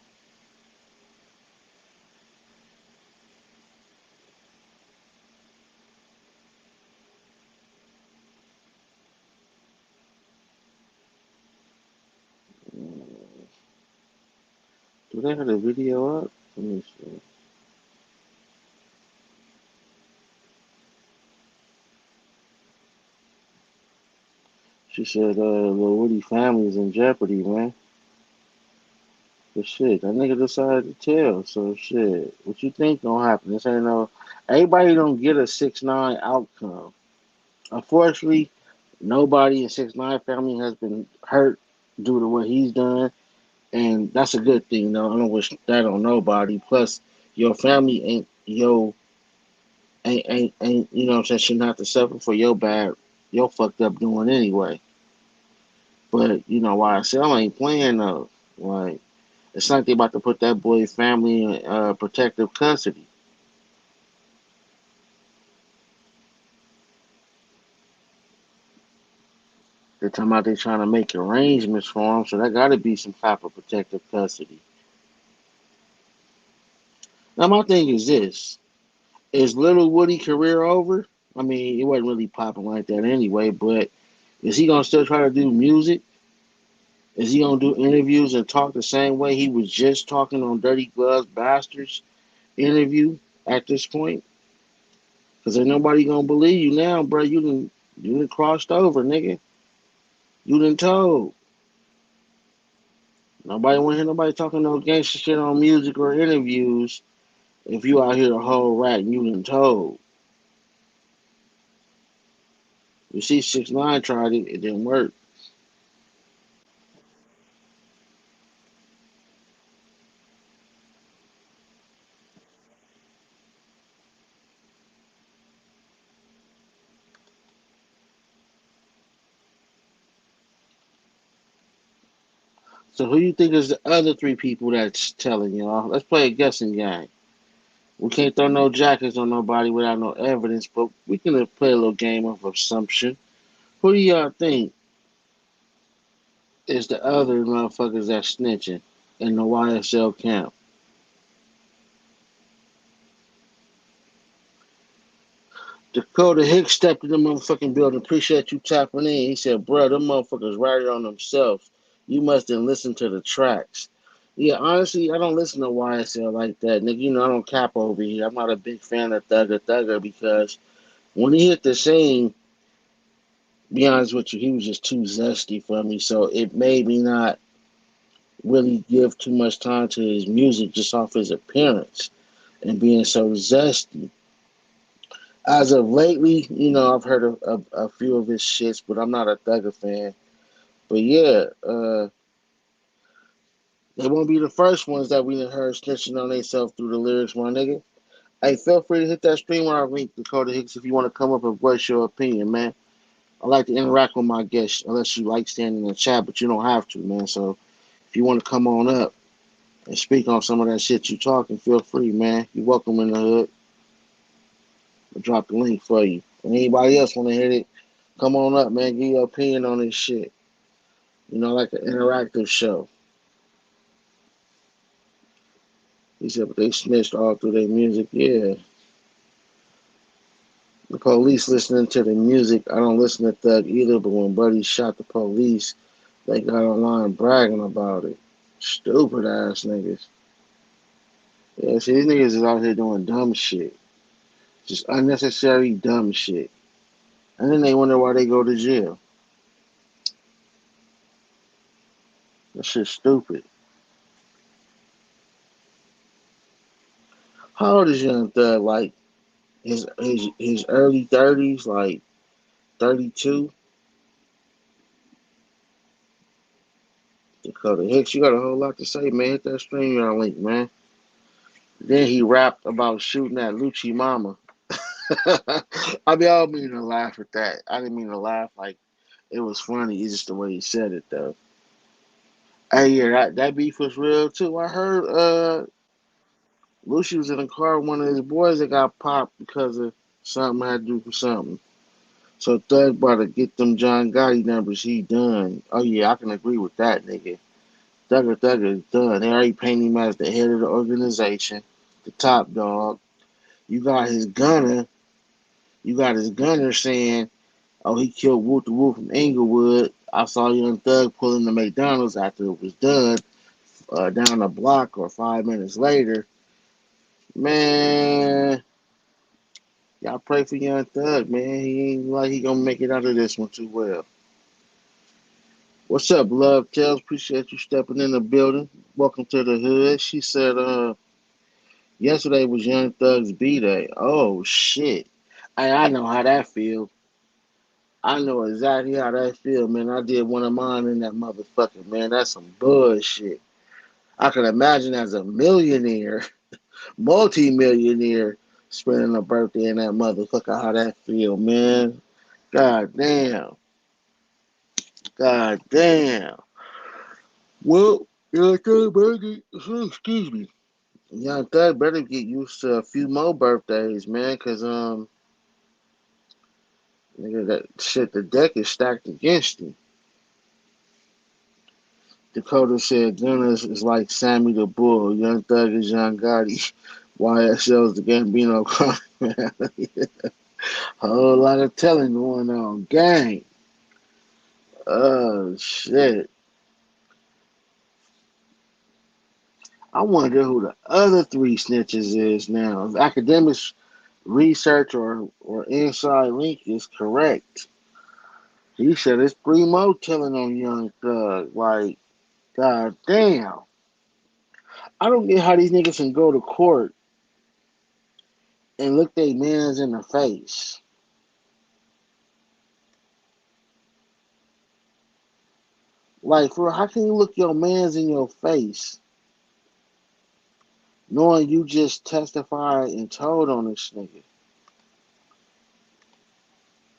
Do they have the video up? Let me see. She said, Lil Woody family's in jeopardy, man. But shit, that nigga decided to tell. So shit, what you think gonna happen? This ain't no. Everybody don't get a 6ix9ine outcome. Unfortunately, nobody in 6ix9ine family has been hurt due to what he's done, and that's a good thing. Though I don't wish that on nobody. Plus, your family ain't you know what I'm saying, shouldn't have to suffer for your fucked up doing anyway. But you know Y.S.L ain't playing though. Like it's like they about to put that boy's family in protective custody. They're talking about they trying to make arrangements for him, so that got to be some type of protective custody. Now my thing is this: is Little Woody career over? I mean, it wasn't really popping like that anyway. But is he gonna still try to do music? Is he gonna do interviews and talk the same way he was just talking on Dirty Gloves Bastards interview at this point? Because ain't nobody gonna believe you now, bro. You done crossed over, nigga. You done told. Nobody want to hear nobody talking no gangster shit on music or interviews if you out here a whole rat and you done told. You see 6ix9ine tried it, it didn't work. So who you think is the other 3 people that's telling y'all? Let's play a guessing game. We can't throw no jackets on nobody without no evidence, but we can play a little game of assumption. Who do y'all think is the other motherfuckers that's snitching in the Y.S.L camp? Dakota Hicks stepped in the motherfucking building. Appreciate you tapping in. He said, bro, them motherfuckers ratted on themselves. You must have listened to the tracks. Yeah, honestly, I don't listen to Y.S.L like that. Nigga, you know, I don't cap over here. I'm not a big fan of Thugger Thugger because when he hit the scene, be honest with you, he was just too zesty for me. So it made me not really give too much time to his music just off his appearance and being so zesty. As of lately, you know, I've heard a few of his shits, but I'm not a Thugger fan. But yeah, they won't be the first ones that we done heard snitching on themselves through the lyrics, my nigga. Hey, feel free to hit that stream where I link Dakota Hicks if you want to come up and voice your opinion, man. I like to interact with my guests, unless you like standing in the chat, but you don't have to, man. So if you want to come on up and speak on some of that shit you talking, feel free, man. You're welcome in the hood. I'll drop the link for you. And anybody else want to hit it, come on up, man. Give your opinion on this shit. You know, like an interactive show. He said, but they snitched all through their music. Yeah. The police listening to the music. I don't listen to Thug either, but when Buddy shot the police, they got online bragging about it. Stupid ass niggas. Yeah, see, these niggas is out here doing dumb shit. Just unnecessary dumb shit. And then they wonder why they go to jail. That shit's stupid. How old is Young Thug? Like his early 30s, like 32. Dakota Hicks, you got a whole lot to say, man. Hit that stream y'all link, man. Then he rapped about shooting at Lucci Mama. I mean, I don't mean to laugh at that. I didn't mean to laugh like it was funny. It's just the way he said it, though. Hey, yeah, that beef was real too. I heard Lucci was in a car with one of his boys that got popped because of something had to do with something. So Thug about to get them John Gotti numbers. He done. Oh yeah, I can agree with that, nigga. Thugger is done. They already painted him as the head of the organization, the top dog. You got his gunner. You got his gunner saying, "Oh, he killed Wolf the Wolf from Inglewood." I saw Young Thug pulling the McDonald's after it was done. down the block or 5 minutes later. Man, y'all pray for Young Thug, man. He ain't like he gonna make it out of this one too well. What's up, Love Tales? Appreciate you stepping in the building. Welcome to the hood. She said, yesterday was Young Thug's B-Day. Oh, shit. I know how that feels. I know exactly how that feels, man. I did one of mine in that motherfucker, man. That's some bullshit. I can imagine as a millionaire, multi-millionaire, spending a birthday in that motherfucker, how that feel, man. God damn. God damn. Well, Young Thug better excuse me. Young Thug better get used to a few more birthdays, man, because nigga, that shit, the deck is stacked against him. Dakota said Gunna is like Sammy the Bull. Young Thug is Young Gotti. Y.S.L. is the Gambino clan. Whole lot of telling going on. Gang. Oh, shit. I wonder who the other three snitches is now. If academics research or inside link is correct. He said it's three more telling on Young Thug. Like, god damn. I don't get how these niggas can go to court and look their mans in the face. Like, for how can you look your mans in your face knowing you just testified and told on this nigga?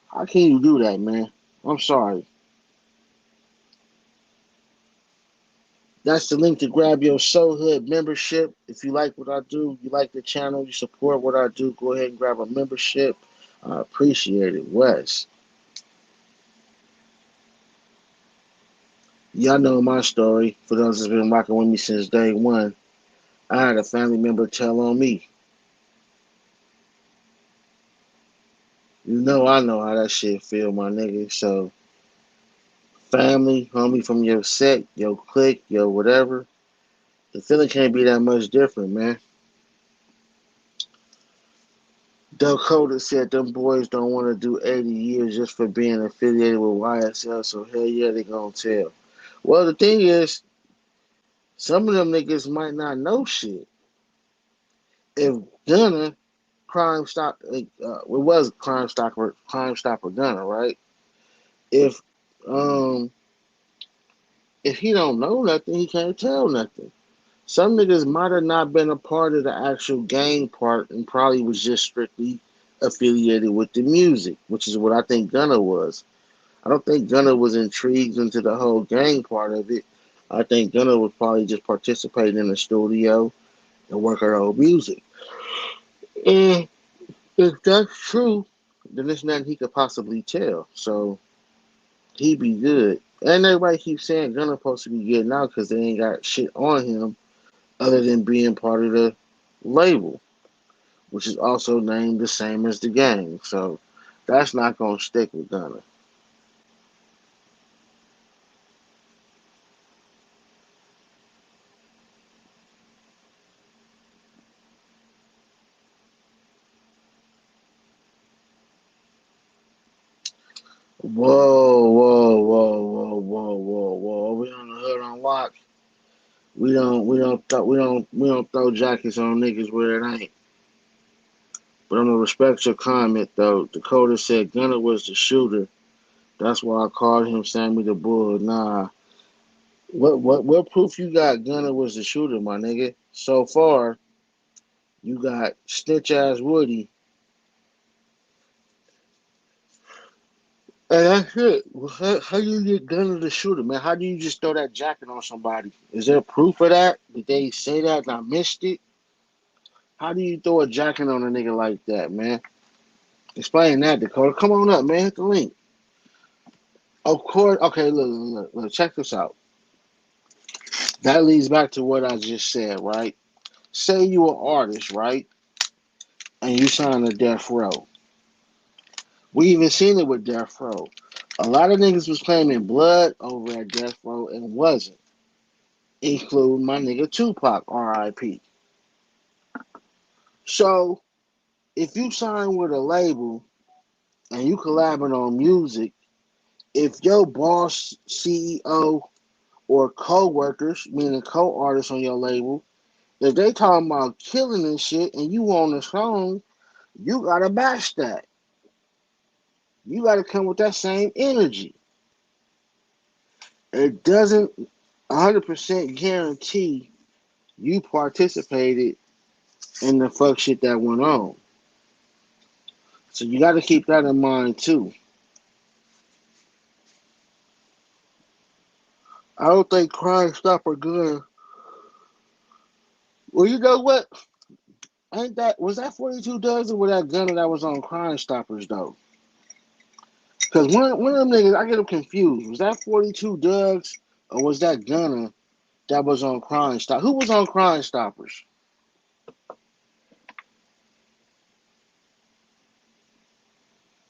How can you do that, man? I'm sorry. That's the link to grab your Soul Hood membership. If you like what I do, you like the channel, you support what I do, go ahead and grab a membership. I appreciate it, Wes. Y'all know my story. For those that's been rocking with me since day one, I had a family member tell on me. I know how that shit feel, my nigga. So, family, homie from your set, your clique, your whatever, the feeling can't be that much different, man. Dakota said them boys don't want to do 80 years just for being affiliated with Y.S.L, so hell yeah, they gonna tell. Well, the thing is, some of them niggas might not know shit. If Gunna, it was Crime Stopper Gunna, right? If um if he don't know nothing, he can't tell nothing. Some niggas might have not been a part of the actual gang part and probably was just strictly affiliated with the music, which is what I think Gunna was. I don't think Gunna was intrigued into the whole gang part of it. I think Gunna was probably just participating in the studio and working on music. And if that's true, then there's nothing he could possibly tell. So he'd be good. And everybody keeps saying Gunna supposed to be getting out because they ain't got shit on him other than being part of the label, which is also named the same as the gang. So that's not gonna stick with Gunna. Whoa, whoa, whoa, whoa, whoa, whoa, whoa. Are we on the hood on lock? We don't throw jackets on niggas where it ain't. But I'm gonna respect your comment though. Dakota said Gunna was the shooter. That's why I called him Sammy the Bull. Nah. What proof you got Gunna was the shooter, my nigga? So far, you got snitch ass Woody. And that's it. How you get Gunna the shooter, man? How do you just throw that jacket on somebody? Is there proof of that? Did they say that and I missed it? How do you throw a jacket on a nigga like that, man? Explain that, Dakota. Come on up, man. Hit the link. Of course. Okay, look. Check this out. That leads back to what I just said, right? Say you an artist, right? And you sign a death row. We even seen it with death row. A lot of niggas was claiming blood over at death row and wasn't. including my nigga Tupac, R.I.P. So if you sign with a label and you collabing on music, if your boss, CEO, or co-workers, meaning co-artists on your label, if they talking about killing and shit and you on the song, you gotta match that. You gotta come with that same energy. It doesn't 100% guarantee you participated in the fuck shit that went on. So you gotta keep that in mind too. I don't think Crime Stopper good. Well, you know what? Ain't that was that 42 Dozen with that gunner that was on Crime Stoppers though? Because one of them niggas, I get them confused. Was that 42 Dugs or was that gunner that was on Crime Stop? Who was on Crime Stoppers?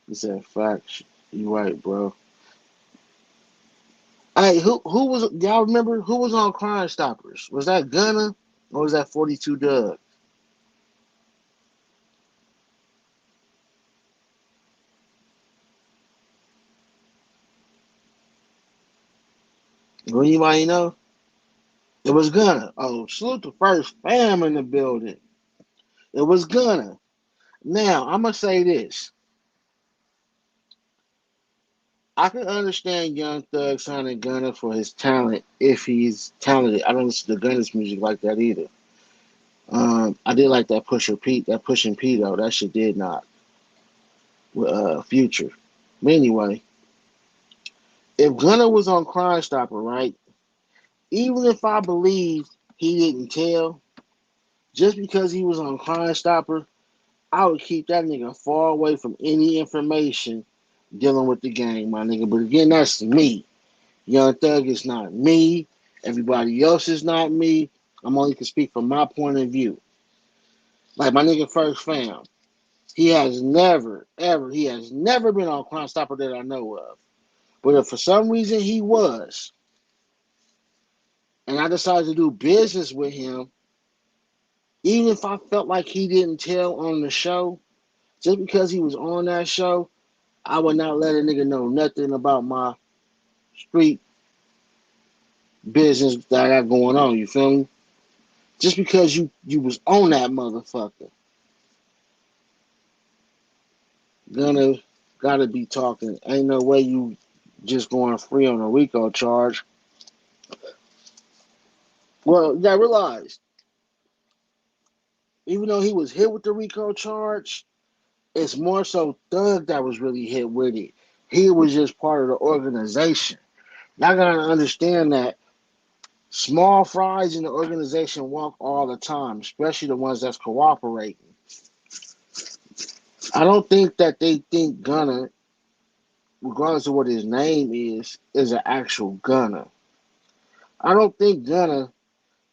He said, "Facts. You right, bro." Hey, who was y'all remember who was on Crime Stoppers? Was that gunner or was that 42 Doug? Do anybody know? It was Gunner. Oh, salute the first fam in the building. It was Gunner. Now, I'm going to say this. I can understand Young Thug signing Gunner for his talent if he's talented. I don't listen to Gunner's music like that either. I did like that Pushing Pete though. That shit did not. With Future. But anyway, if Gunner was on Crime Stopper, right? Even if I believed he didn't tell, just because he was on Crime Stopper, I would keep that nigga far away from any information dealing with the gang, my nigga. But again, that's me. Young Thug is not me. Everybody else is not me. I'm only can speak from my point of view. Like my nigga First Fam. He has never been on Crime Stopper that I know of. But if for some reason he was, and I decided to do business with him, even if I felt like he didn't tell on the show, just because he was on that show, I would not let a nigga know nothing about my street business that I got going on. You feel me? Just because you was on that motherfucker, gonna gotta be talking. Ain't no way you just going free on a RICO charge. Well, you gotta realize, even though he was hit with the RICO charge, it's more so Thug that was really hit with it. He was just part of the organization. Y'all gotta understand that small fries in the organization walk all the time, especially the ones that's cooperating. I don't think that they think Gunner, regardless of what his name is an actual gunner. I don't think Gunner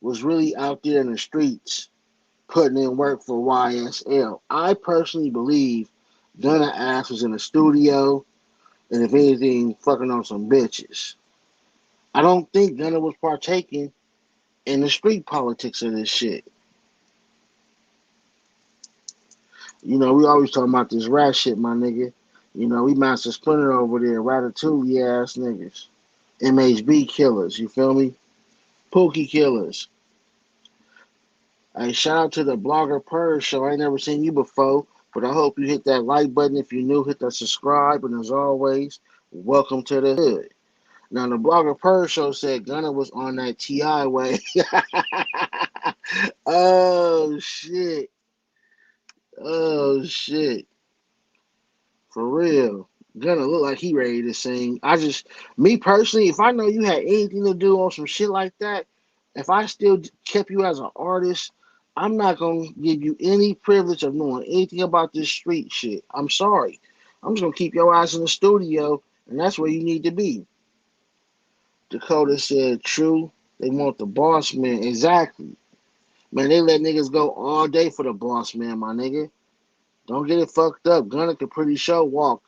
was really out there in the streets putting in work for Y.S.L. I personally believe Gunner ass was in the studio and if anything, fucking on some bitches. I don't think Gunner was partaking in the street politics of this shit. You know, we always talking about this rat shit, my nigga. You know, we Master Splinter over there, Ratatouille ass niggas. MHB killers, you feel me? Pookie killers. Hey, shout out to the Blogger Purge show. I ain't never seen you before, but I hope you hit that like button. If you're new, hit that subscribe. And as always, welcome to the hood. Now, the Blogger Purge show said Gunner was on that T.I. way. Oh, shit. Oh, shit. For real. Gunner look like he ready to sing. Me personally, if I know you had anything to do on some shit like that, if I still kept you as an artist, I'm not gonna give you any privilege of knowing anything about this street shit. I'm sorry. I'm just gonna keep your ass in the studio, and that's where you need to be. Dakota said, "True. They want the boss man." Exactly. Man, they let niggas go all day for the boss man, my nigga. Don't get it fucked up. Gunner could pretty sure walk.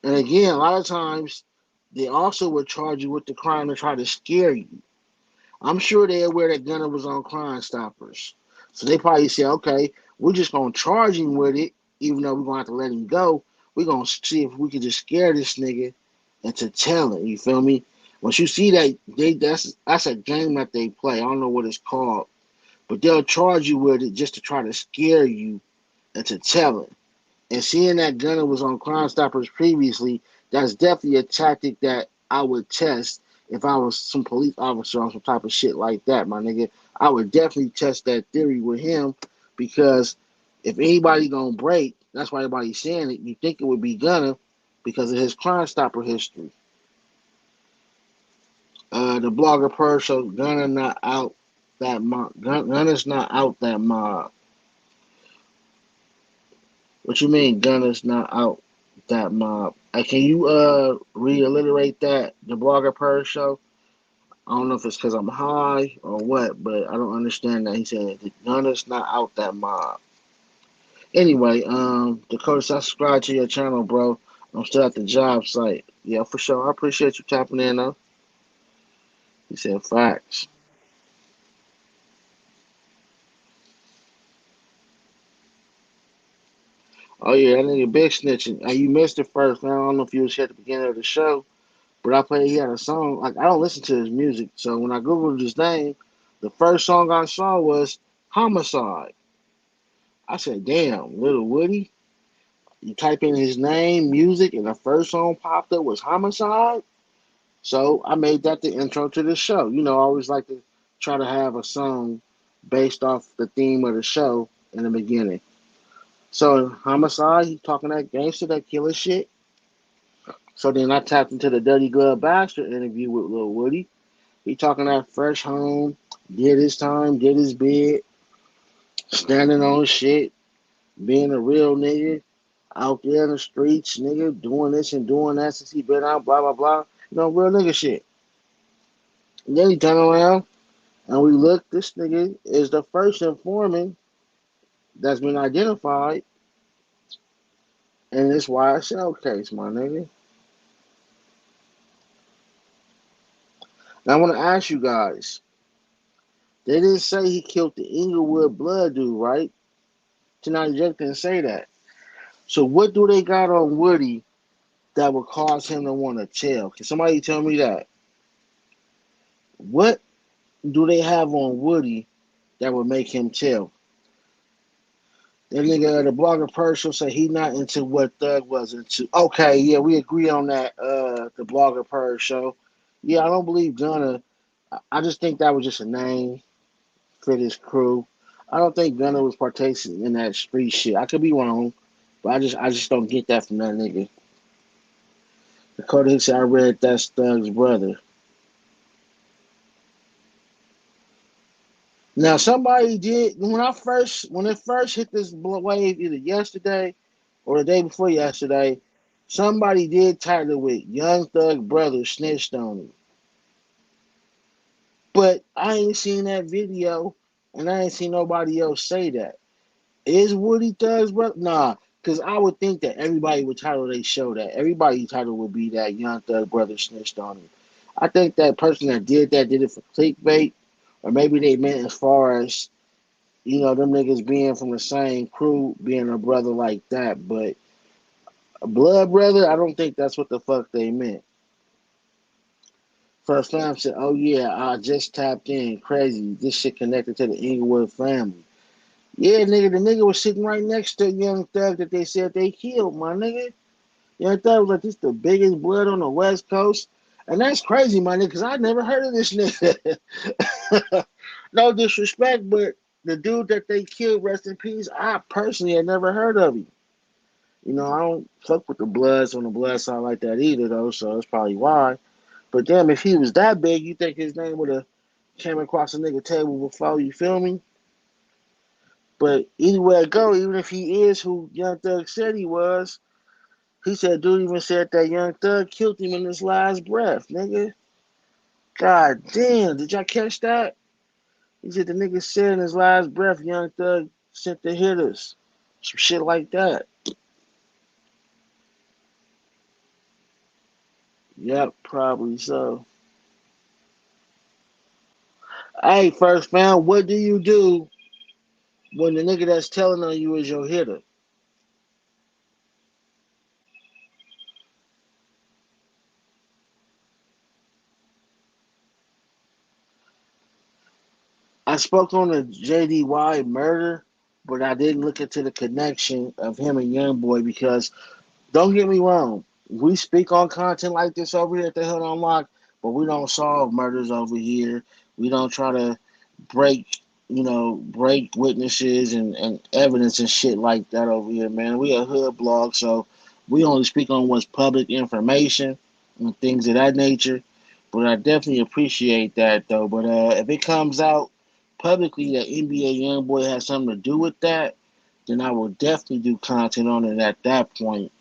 And again, a lot of times they also would charge you with the crime to try to scare you. I'm sure they're aware that Gunner was on Crime Stoppers. So they probably said, okay, we're just going to charge him with it, even though we're going to have to let him go. We're going to see if we can just scare this nigga into telling. You feel me? Once you see that, that's a game that they play. I don't know what it's called. But they'll charge you with it just to try to scare you into telling. And seeing that Gunner was on Crime Stoppers previously, that's definitely a tactic that I would test if I was some police officer on some type of shit like that, my nigga. I would definitely test that theory with him because if anybody gonna break, that's why everybody's saying it. You think it would be Gunner because of his Crime Stopper history. The blogger per show Gunner not out that mob. Gunner's not out that mob. What you mean Gunner's not out that mob? Can you reiterate that? The blogger per show? I don't know if it's because I'm high or what, but I don't understand that. He said the Gunner's not out that mob. Anyway, Dakota, I subscribe to your channel, bro. I'm still at the job site. Yeah, for sure. I appreciate you tapping in, though. He said facts. Oh yeah, that nigga big snitching. You missed it first, man. I don't know if you was here at the beginning of the show, but I played. He had a song. Like I don't listen to his music, so when I googled his name, the first song I saw was "Homicide." I said, "Damn, Little Woody." You type in his name, music, and the first song popped up was "Homicide." So I made that the intro to the show. You know, I always like to try to have a song based off the theme of the show in the beginning. So Homicide, he talking that gangster, that killer shit. So then I tapped into the Dirty Glove Bastard interview with Lil Woody. He talking that fresh home, did his time, did his bid, standing on shit, being a real nigga, out there in the streets, nigga, doing this and doing that since he been out, blah, blah, blah. You know, real nigga shit. And then he turn around and we look, this nigga is the first informant that's been identified in this Y.S.L case, my nigga. Now I want to ask you guys, they didn't say he killed the Inglewood blood dude, right? Tonight Jack didn't say that. So what do they got on Woody that would cause him to want to tell? Can somebody tell me that? What do they have on Woody that would make him tell? That nigga, the blogger Pershel said he not into what Thug was into. Okay, yeah, we agree on that. The blogger Pershel. Yeah, I don't believe Gunna. I just think that was just a name for this crew. I don't think Gunna was partaking in that street shit. I could be wrong, but I just don't get that from that nigga. Dakota Hicks said I read that's Thug's brother. Now somebody did when it first hit this wave either yesterday or the day before yesterday, somebody did title it with Young Thug brother snitched on him. But I ain't seen that video and I ain't seen nobody else say that. Is Woody Thug's brother? Nah, because I would think that everybody would title their show that. Everybody's title would be that Young Thug brother snitched on him. I think that person that did it for clickbait, or maybe they meant as far as, you know, them niggas being from the same crew, being a brother like that. But a blood brother, I don't think that's what the fuck they meant. First Fam said, oh yeah, I just tapped in. Crazy. This shit connected to the Inglewood family. Yeah, nigga, the nigga was sitting right next to Young Thug that they said they killed, my nigga. Young Thug was like, this the biggest blood on the West Coast. And that's crazy, my nigga, because I never heard of this nigga. No disrespect, but the dude that they killed, rest in peace, I personally had never heard of him. You know, I don't fuck with the Bloods on the blood side like that either, though, so that's probably why. But damn, if he was that big, you think his name would have came across a nigga table before, you feel me? But either way it go, even if he is who Young Thug said he was, he said dude even said that Young Thug killed him in his last breath, nigga. God damn, did y'all catch that? He said the nigga said in his last breath, Young Thug sent the hitters. Some shit like that. Yep, probably so. Hey, first man, what do you do when the nigga that's telling on you is your hitter? I spoke on the JDY murder, but I didn't look into the connection of him and Youngboy because don't get me wrong, we speak on content like this over here at the Hood Unlocked, but we don't solve murders over here. We don't try to break, break witnesses and evidence and shit like that over here, man. We a hood blog, so we only speak on what's public information and things of that nature. But I definitely appreciate that though. But if it comes out publicly that NBA YoungBoy has something to do with that, then I will definitely do content on it at that point.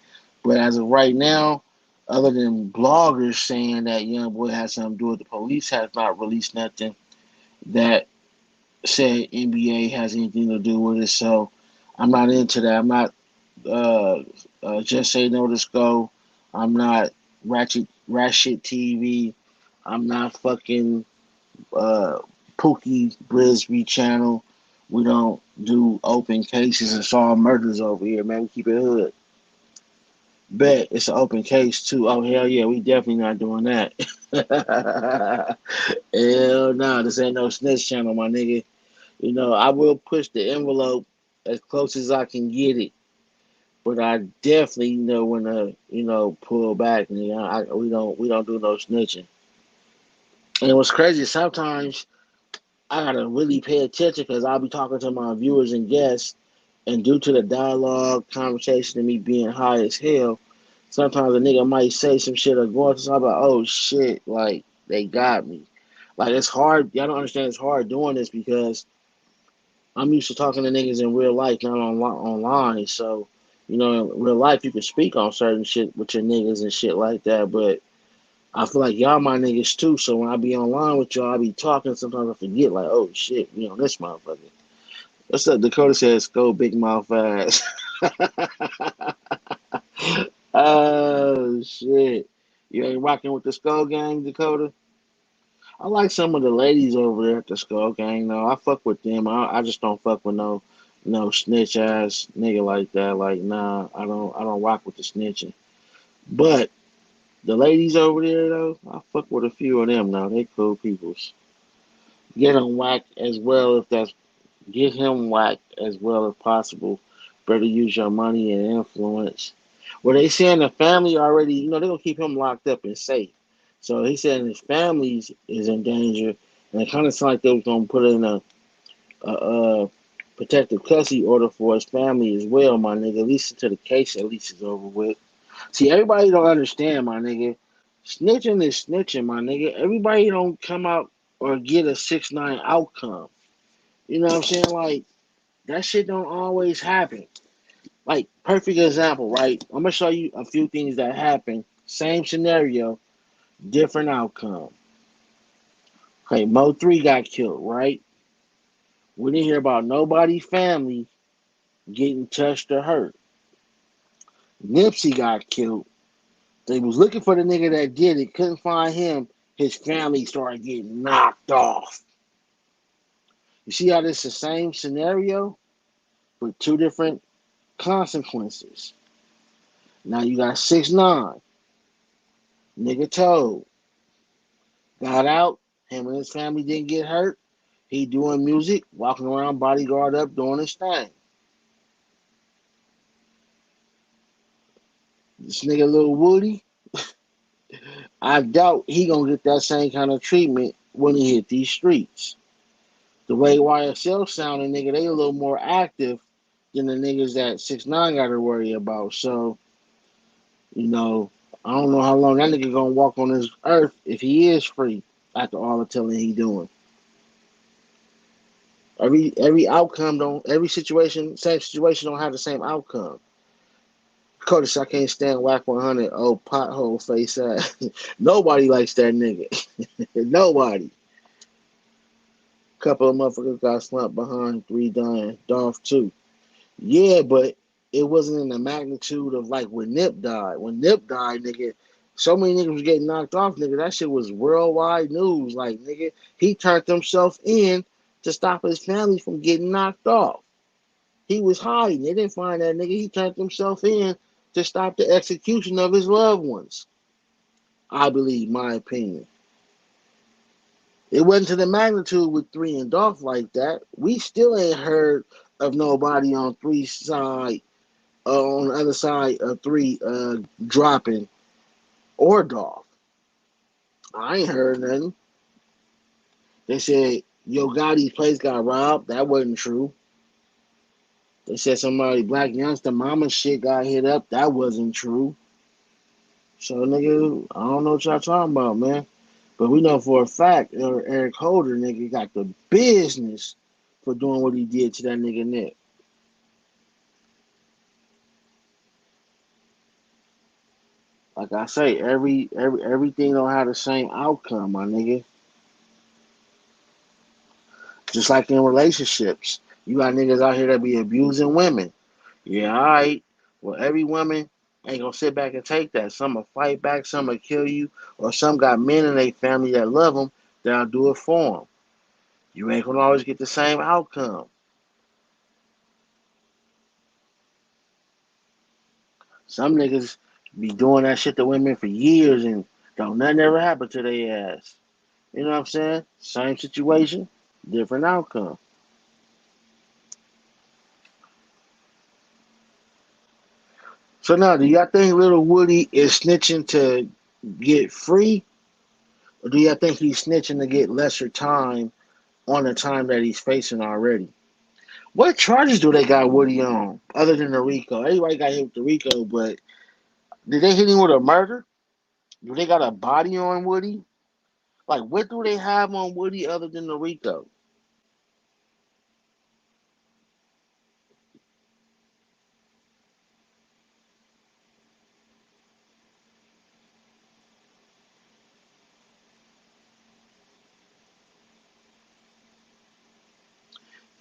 But as of right now, other than bloggers saying that YoungBoy has something to do with it, the police has not released nothing that said NBA has anything to do with it. So I'm not into that. I'm not just say no to Sko. I'm not Ratchet TV. I'm not fucking uh, Pookie Brisby channel. We don't do open cases and solve murders over here, man. We keep it hood. Bet it's an open case too. Oh hell yeah, we definitely not doing that. Hell no, this ain't no snitch channel, my nigga. I will push the envelope as close as I can get it, but I definitely know when to, pull back. We don't do no snitching. And what's crazy, sometimes I gotta really pay attention because I'll be talking to my viewers and guests, and due to the dialogue, conversation, and me being high as hell, sometimes a nigga might say some shit or go into something like, oh shit, like they got me. Like it's hard. Y'all don't understand. It's hard doing this because I'm used to talking to niggas in real life, not online. So, in real life, you can speak on certain shit with your niggas and shit like that. But I feel like y'all my niggas too. So when I be online with y'all, I be talking. Sometimes I forget, like, oh shit, this motherfucker. What's up? Dakota says, go big mouth ass. Oh shit. You ain't rocking with the Skull Gang, Dakota? I like some of the ladies over there at the Skull Gang. No, I fuck with them. I just don't fuck with no snitch ass nigga like that. Like, nah, I don't rock with the snitching. But the ladies over there though, I fuck with a few of them now. They cool peoples. Get them whacked as well if that's get him whacked as well as possible. Better use your money and influence. Well, they saying the family already, they're gonna keep him locked up and safe. So he said his family is in danger, and it kind of sounded like they was gonna put in a protective custody order for his family as well, my nigga. At least until the case at least is over with. See, everybody don't understand, my nigga. Snitching is snitching, my nigga. Everybody don't come out or get a 6-9 outcome. You know what I'm saying? Like that shit don't always happen. Like perfect example, right? I'm gonna show you a few things that happen. Same scenario, different outcome. Okay, Mo 3 got killed, right? We didn't hear about nobody's family getting touched or hurt. Nipsey got killed. They was looking for the nigga that did it, couldn't find him. His family started getting knocked off. You see how this is the same scenario with two different consequences. Now you got 6ix9ine. Nigga told. Got out. Him and his family didn't get hurt. He doing music, walking around bodyguard up, doing his thing. This nigga Lil Woody, I doubt he gonna get that same kind of treatment when he hit these streets. The way Y.S.L sounding, nigga, they a little more active than the niggas that 6ix9ine got to worry about. So, I don't know how long that nigga gonna walk on this earth if he is free after all the telling he doing. Every outcome don't every situation same situation don't have the same outcome. Curtis, I can't stand Whack 100. Oh, pothole face ass. Nobody likes that nigga. Nobody. Couple of motherfuckers got slumped behind 3 dying. Dolph 2. Yeah, but it wasn't in the magnitude of like when Nip died. When Nip died, nigga, So many niggas was getting knocked off, nigga. That shit was worldwide news. Like, nigga, he turned himself in to stop his family from getting knocked off. He was hiding. They didn't find that nigga. He turned himself in to stop the execution of his loved ones. I believe, my opinion. It wasn't to the magnitude with 3 and Dolph like that. We still ain't heard of nobody on 3 side, on the other side of 3 dropping or Dolph. I ain't heard nothing. They said Yo Gotti's place got robbed. That wasn't true. They said somebody, Black Youngster Mama shit got hit up. That wasn't true. So, nigga, I don't know what y'all talking about, man. But we know for a fact Eric Holder, nigga, got the business for doing what he did to that nigga Nick. Like I say, everything don't have the same outcome, my nigga. Just like in relationships. You got niggas out here that be abusing women. Yeah, all right. Well, every woman ain't gonna sit back and take that. Some will fight back, some will kill you, or some got men in their family that love them that'll do it for them. You ain't gonna always get the same outcome. Some niggas be doing that shit to women for years and don't nothing ever happen to their ass. You know what I'm saying? Same situation, different outcome. So now, do y'all think Little Woody is snitching to get free? Or do y'all think he's snitching to get lesser time on the time that he's facing already? What charges do they got Woody on other than the RICO? Everybody got hit with the RICO, but did they hit him with a murder? Do they got a body on Woody? Like, what do they have on Woody other than the RICO?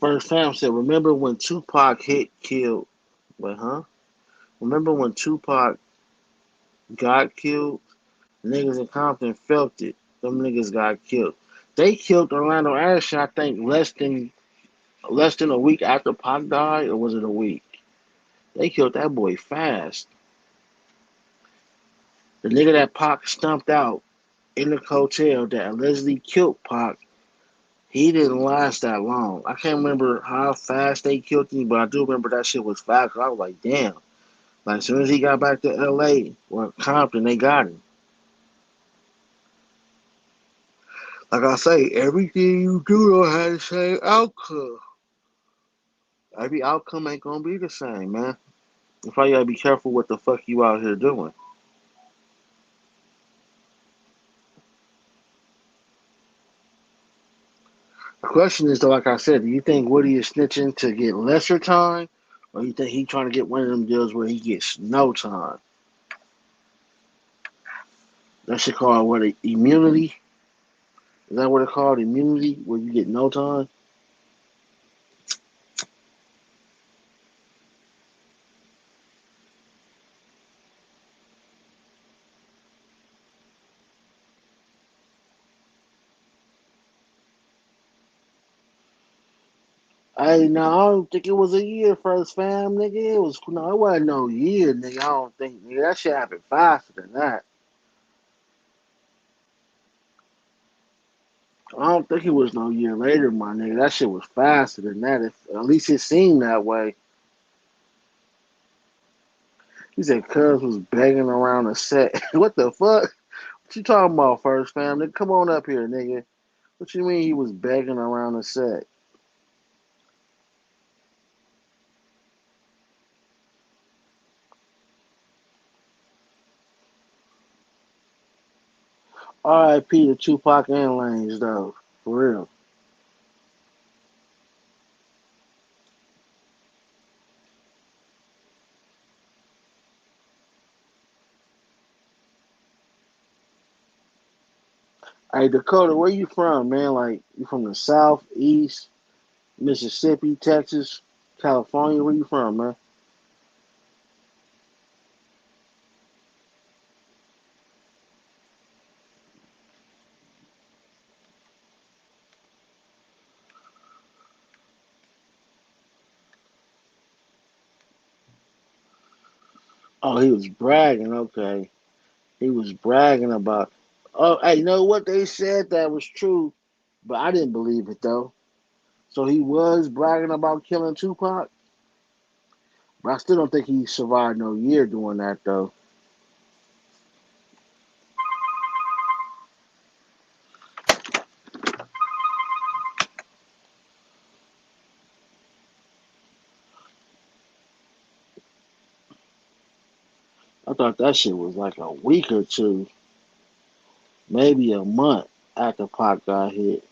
First Fam said, remember when Tupac killed? Wait, huh? Remember when Tupac got killed? Niggas in Compton felt it. Them niggas got killed. They killed Orlando Ashton, I think, less than a week after Pac died, or was it a week? They killed that boy fast. The nigga that Pac stumped out in the hotel that allegedly killed Pac, he didn't last that long. I can't remember how fast they killed him, but I do remember that shit was fast. I was like, damn. Like, as soon as he got back to LA or Compton, they got him. Like I say, everything you do don't have the same outcome. Every outcome ain't gonna be the same, man. That's why you gotta be careful what the fuck you out here doing. The question is, though, like I said, do you think Woody is snitching to get lesser time, or you think he trying to get one of them deals where he gets no time? That shit called what, immunity? Is that what it's called, immunity, where you get no time? Hey, no, I don't think it was a year First Fam, nigga. It wasn't no year, nigga. I don't think, nigga. That shit happened faster than that. I don't think it was no year later, my nigga. That shit was faster than that. At least it seemed that way. He said Cuz was begging around the set. What the fuck? What you talking about, First Fam? Nigga, come on up here, nigga. What you mean he was begging around the set? R.I.P. to Tupac and Lanes, though. For real. Hey, Dakota, where you from, man? Like, you from the South, East, Mississippi, Texas, California? Where you from, man? Oh, he was bragging. Okay, he was bragging about. Oh, hey, you know what they said that was true, but I didn't believe it though. So he was bragging about killing Tupac, but I still don't think he survived no year doing that though. I thought that shit was like a week or two, maybe a month after Pac got hit.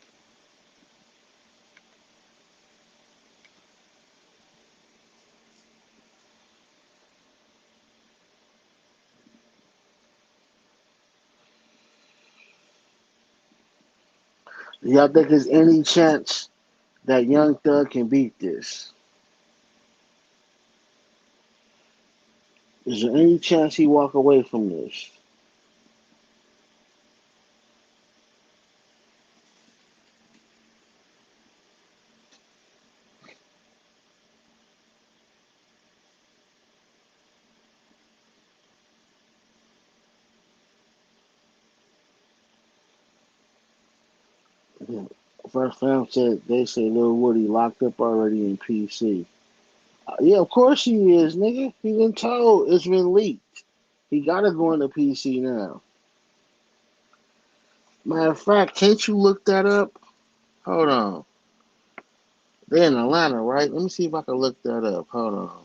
Do y'all think there's any chance that Young Thug can beat this? Is there any chance he walk away from this? Yeah. First fam said they say Lil Woody locked up already in PC. Yeah, of course he is, nigga. He been told. It's been leaked. He gotta go into PC now. Matter of fact, can't you look that up? Hold on. They're in Atlanta, right? Let me see if I can look that up. Hold on.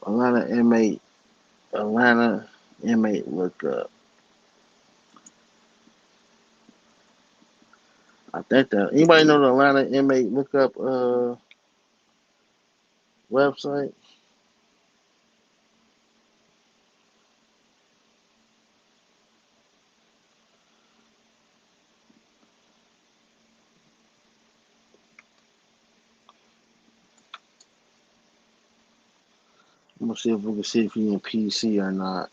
Atlanta inmate. Atlanta inmate look up. I think that anybody know the Atlanta inmate look up website? I'm gonna see if we can see if he in PC or not.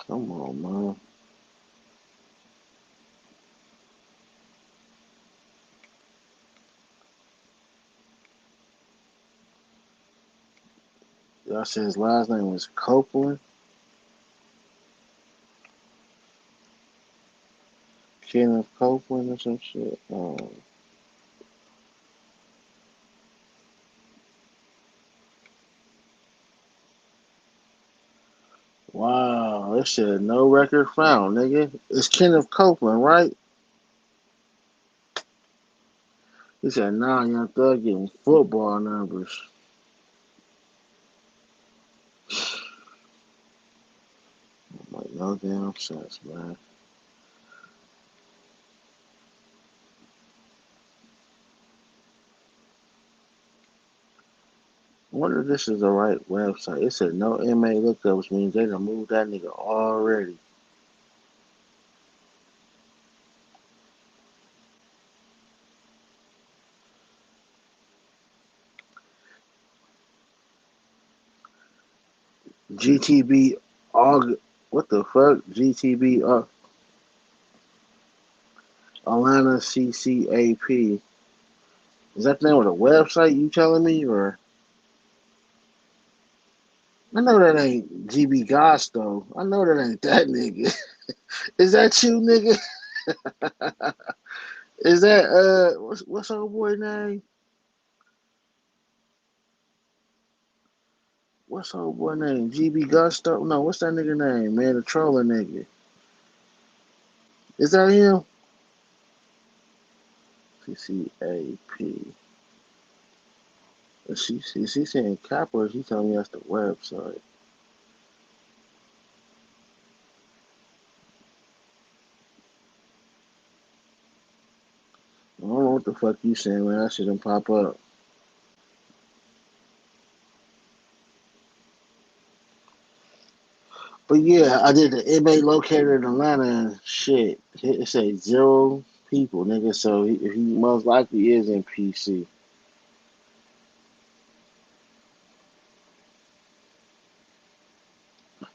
Come on, man. Y'all said his last name was Copeland. Kenneth Copeland or some shit. Wow, it said no record found, nigga. It's Kenneth Copeland, right? He said, nah, Young Thug getting football numbers. I'm like, no damn sense, man. I wonder if this is the right website. It said no inmate lookups means they done moved that nigga already. GTB Aug what the fuck? GTB Atlanta CCAP. Is that the name of the website you telling me or I know that ain't GB Goss though. I know that ain't that nigga. Is that you, nigga? Is that what's old boy name? What's old boy name? GB Gusto? No, what's that nigga name, man? The trolling nigga. Is that him? CCAP. She saying Kappa, or she telling me that's the website. I don't know what the fuck you saying, man. That shit didn't pop up. But yeah, I did the inmate locator in Atlanta and shit. It say 0 people, nigga. So he most likely is in PC.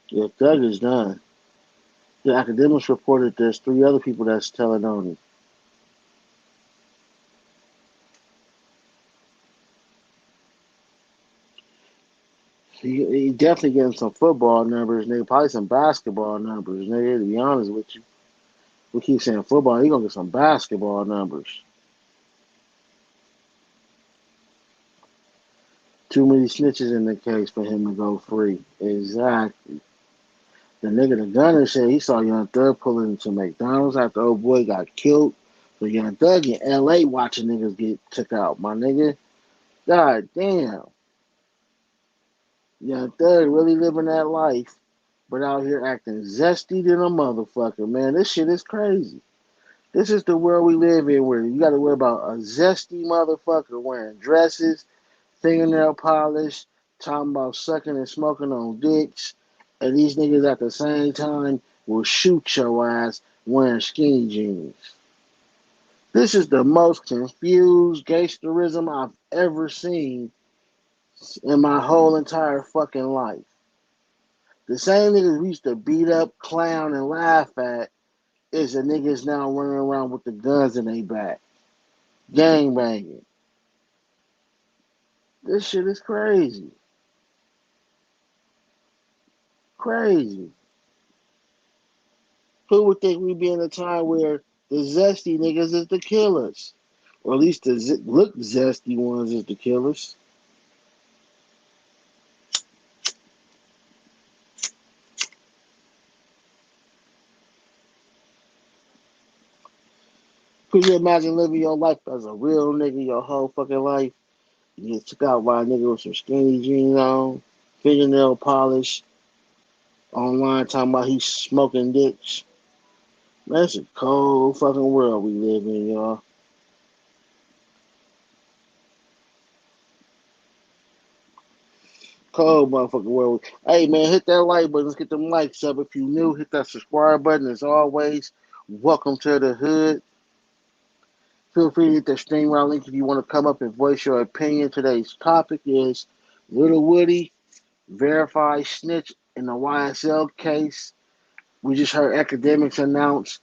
Yeah, Thug is done. The academics reported there's 3 other people that's telling on him. He definitely getting some football numbers, nigga. Probably some basketball numbers, nigga. To be honest with you, we keep saying football. He gonna get some basketball numbers. Too many snitches in the case for him to go free. Exactly. The nigga, the gunner, said he saw Young Thug pulling into McDonald's after old boy got killed. So Young Thug in L.A. watching niggas get took out. My nigga, god damn. Young Thug really living that life, but out here acting zesty than a motherfucker, man. This shit is crazy. This is the world we live in where you got to worry about a zesty motherfucker wearing dresses, fingernail polish, talking about sucking and smoking on dicks, and these niggas at the same time will shoot your ass wearing skinny jeans. This is the most confused gangsterism I've ever seen in my whole entire fucking life. The same niggas we used to beat up, clown, and laugh at is the niggas now running around with the guns in their back. Gang banging. This shit is crazy. Crazy. Who would think we'd be in a time where the zesty niggas is the killers? Or at least the look zesty ones is the killers. Could you imagine living your life as a real nigga your whole fucking life? You get took out by a nigga with some skinny jeans on, fingernail polish, online talking about he's smoking dicks. That's a cold fucking world we live in, y'all. Cold motherfucking world. Hey man, hit that like button. Let's get them likes up. If you new, hit that subscribe button. As always, welcome to the hood. Feel free to hit the stream round link if you want to come up and voice your opinion. Today's topic is Little Woody, verified snitch in the Y.S.L case. We just heard academics announce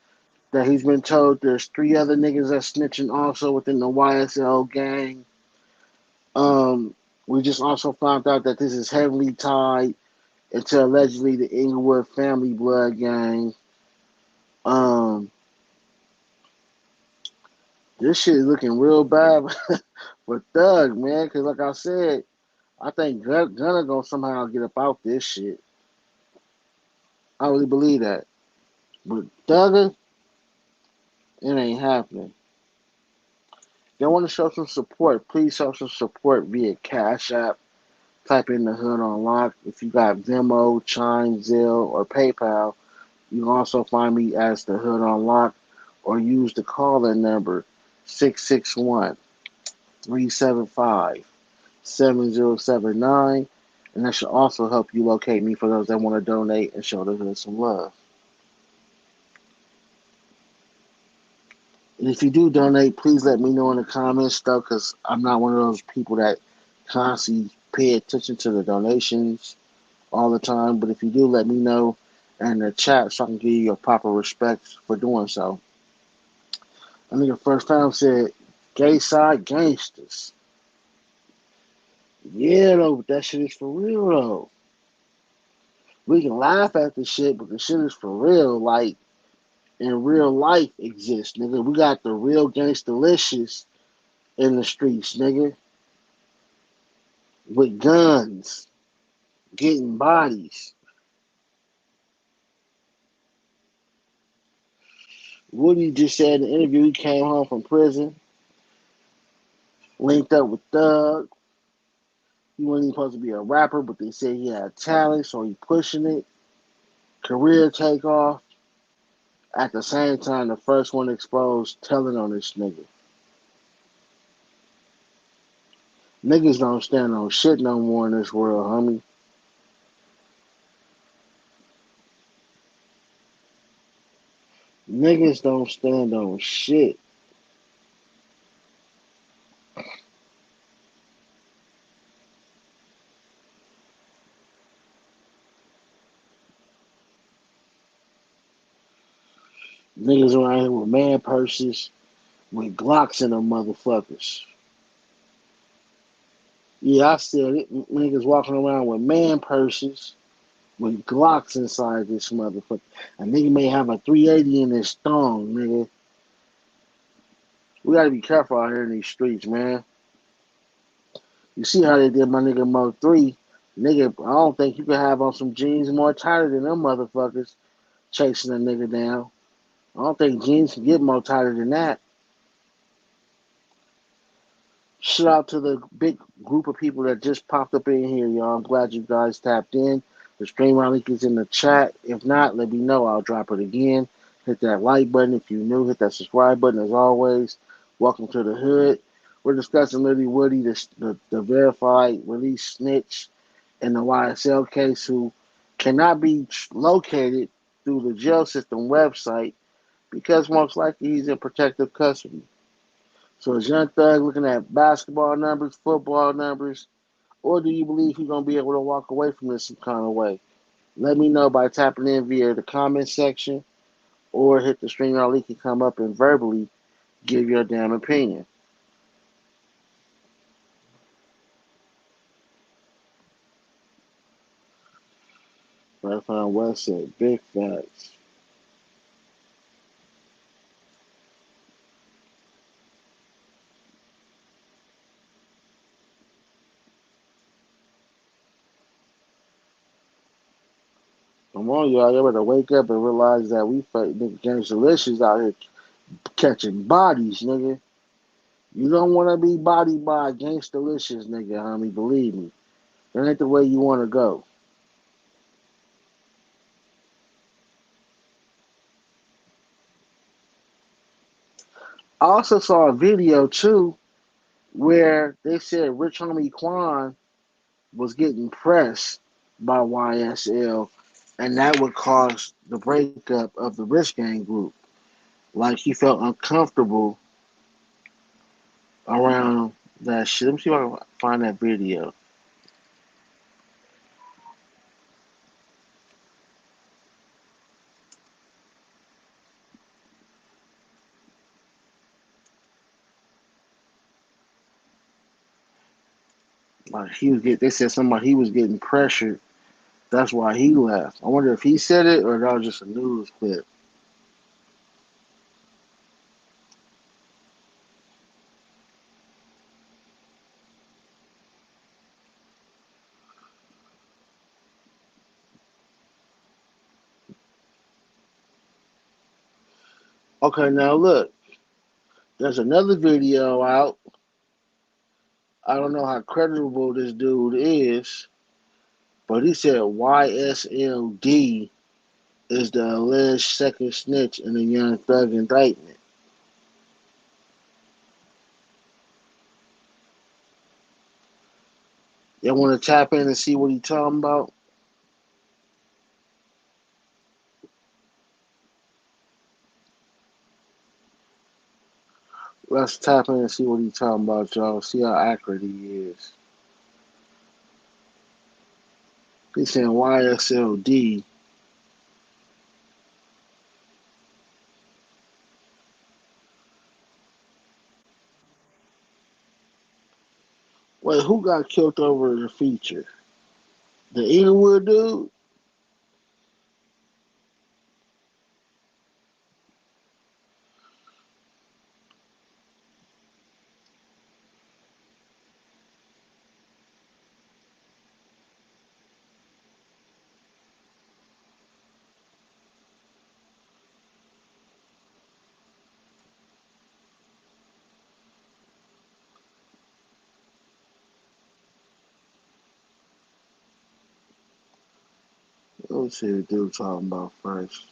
that he's been told there's 3 other niggas that's snitching also within the Y.S.L gang. We just also found out that this is heavily tied into allegedly the Inglewood family blood gang. This shit is looking real bad for Thug, man. Because like I said, I think Gunna gonna somehow get up out this shit. I really believe that. But Thugger, it ain't happening. If you want to show some support, please show some support via Cash App. Type in the Hood on Lock. If you got Venmo, Chime, Zelle, or PayPal, you can also find me as the Hood on Lock or use the call-in number 661-375-7079. And that should also help you locate me for those that want to donate and show the Hood some love. And if you do donate, please let me know in the comments, though, because I'm not one of those people that constantly pay attention to the donations all the time. But if you do, let me know in the chat so I can give you your proper respect for doing so. I think the first time said, gay side gangsters. Yeah, though, but that shit is for real, though. We can laugh at the shit, but the shit is for real. Like, in real life exists, nigga. We got the real gangsterlicious in the streets, nigga. With guns, getting bodies. Woody just said in the interview he came home from prison, linked up with Thug. He wasn't supposed to be a rapper, but they said he had talent, so he pushing it. Career takeoff. At the same time, the first one exposed telling on this nigga. Niggas don't stand on shit no more in this world, homie. Niggas don't stand on shit. Niggas around here with man purses, with Glocks in them motherfuckers. Yeah, I said it. Niggas walking around with man purses, with Glocks inside this motherfucker. A nigga may have a 380 in his thong, nigga. We gotta be careful out here in these streets, man. You see how they did my nigga Mo 3. Nigga, I don't think you can have on some jeans more tighter than them motherfuckers chasing a nigga down. I don't think jeans can get more tighter than that. Shout out to the big group of people that just popped up in here, y'all. I'm glad you guys tapped in. The stream link is in the chat. If not, let me know. I'll drop it again. Hit that like button if you're new. Hit that subscribe button as always. Welcome to the hood. We're discussing Liddy Woody, the verified release snitch in the Y.S.L case, who cannot be located through the jail system website because most likely he's in protective custody. So is Young Thug looking at basketball numbers, football numbers, or do you believe he's going to be able to walk away from this some kind of way? Let me know by tapping in via the comment section or hit the stream link and come up and verbally give your damn opinion. Right on West said, big facts. Come on, y'all. You better wake up and realize that we fight nigga James Delicious out here catching bodies, nigga. You don't want to be bodied by a Gangsta Delicious, nigga, homie. Believe me. That ain't the way you want to go. I also saw a video, too, where they said Rich Homie Quan was getting pressed by Y.S.L, and that would cause the breakup of the Rich Gang group. Like, he felt uncomfortable around that shit. Let me see if I can find that video. Like they said he was getting pressured. That's why he left. I wonder if he said it or that was just a news clip. Okay, now look. There's another video out. I don't know how credible this dude is, but he said Y.S.L.D is the alleged second snitch in the Young Thug indictment. Y'all want to tap in and see what he's talking about? Let's tap in and see what he's talking about, y'all. See how accurate he is. He's saying Y.S.L.D. Wait, who got killed over the feature? The Inglewood dude? Let's see what dude talking about first.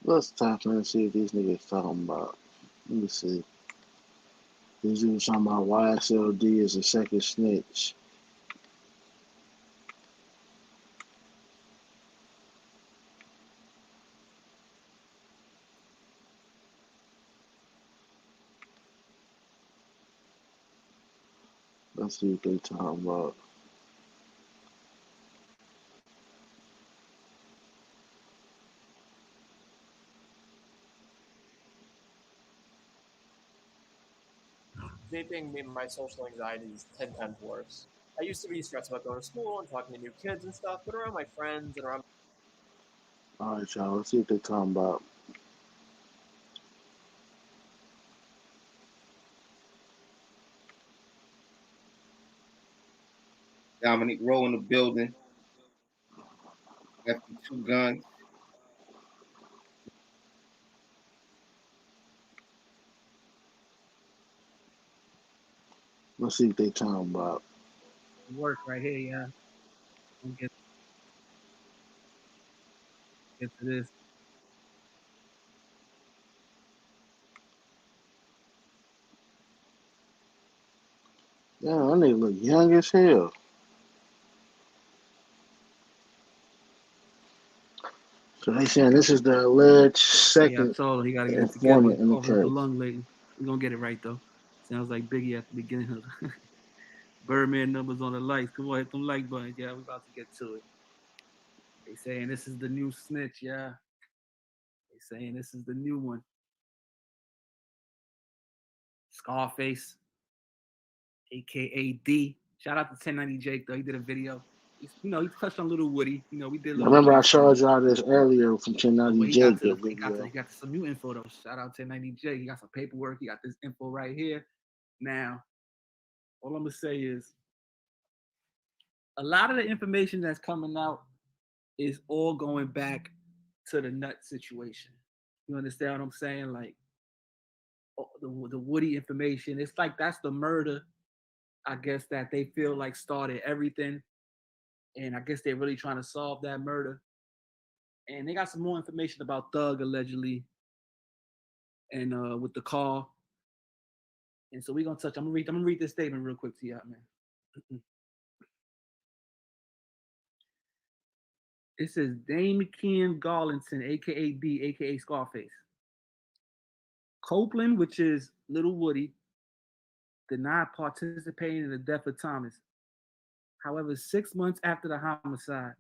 Let's tap in and see what these niggas talking about. Let me see. These niggas talking about Y.S.L.D is a second snitch. Let's see what they talking about. Vaping made my social anxieties 10 times worse. I used to be stressed about going to school and talking to new kids and stuff, but around my friends and around. All right, y'all. Let's see what they talking about. Dominic Rowe in the building. Left with 2 guns. Let's see what they talking about. Work right here, yeah. We'll get to this. Yeah, that nigga look young as hell. So they saying this is the alleged second I told him he gotta get it informant together. in the Cough up the case. lung lately. We're gonna get it right though. Sounds like Biggie at the beginning of Birdman numbers on the lights. Come on, hit them like buttons. Yeah, we're about to get to it. They saying this is the new snitch, yeah. They saying this is the new one. Scarface, aka D. Shout out to 1090 Jake though. He did a video. He touched on Little Woody. We did. Remember, I showed y'all this earlier from 1090 He Jake. got some new info though. Shout out 1090 Jake. He got some paperwork. He got this info right here. Now, all I'm gonna say is, a lot of the information that's coming out is all going back to the nut situation. You understand what I'm saying? Like the Woody information. It's like that's the murder, I guess, that they feel like started everything. And I guess they're really trying to solve that murder. And they got some more information about Thug allegedly, and with the car. And so we're gonna touch. I'm gonna read this statement real quick to y'all, man. It says Damian Garlington, aka D, aka Scarface. Copeland, which is Little Woody, denied participating in the death of Thomas. However, 6 months after the homicide,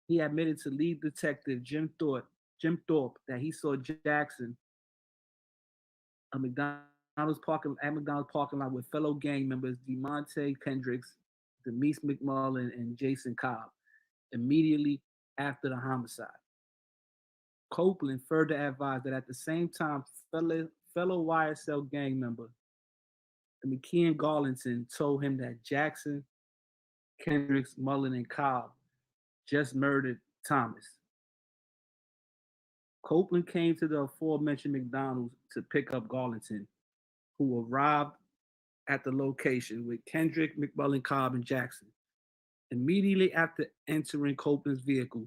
he admitted to lead detective Jim Thorpe that he saw Jackson at McDonald's parking lot with fellow gang members DeMonte Kendricks, Demise McMullen, and Jason Cobb immediately after the homicide. Copeland further advised that at the same time, fellow Y.S.L. gang member McKean Garlington told him that Jackson, Kendricks, Mullen, and Cobb just murdered Thomas. Copeland came to the aforementioned McDonald's to pick up Garlington, who arrived at the location with Kendrick, McMullen, Cobb, and Jackson. Immediately after entering Copeland's vehicle,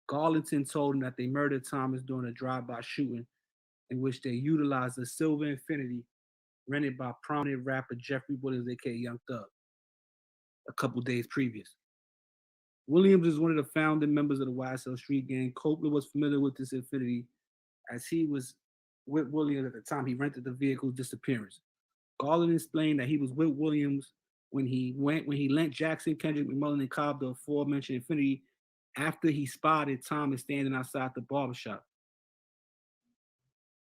Garlington told him that they murdered Thomas during a drive-by shooting in which they utilized a silver Infiniti rented by prominent rapper Jeffrey Williams, aka Young Thug, a couple days previous. Williams is one of the founding members of the Y.S.L. street gang. Copeland was familiar with this Infiniti as he was with Williams at the time he rented the vehicle's disappearance. Garland explained that he was with Williams when he lent Jackson, Kendrick, McMullen, and Cobb the aforementioned Infiniti after he spotted Thomas standing outside the barbershop.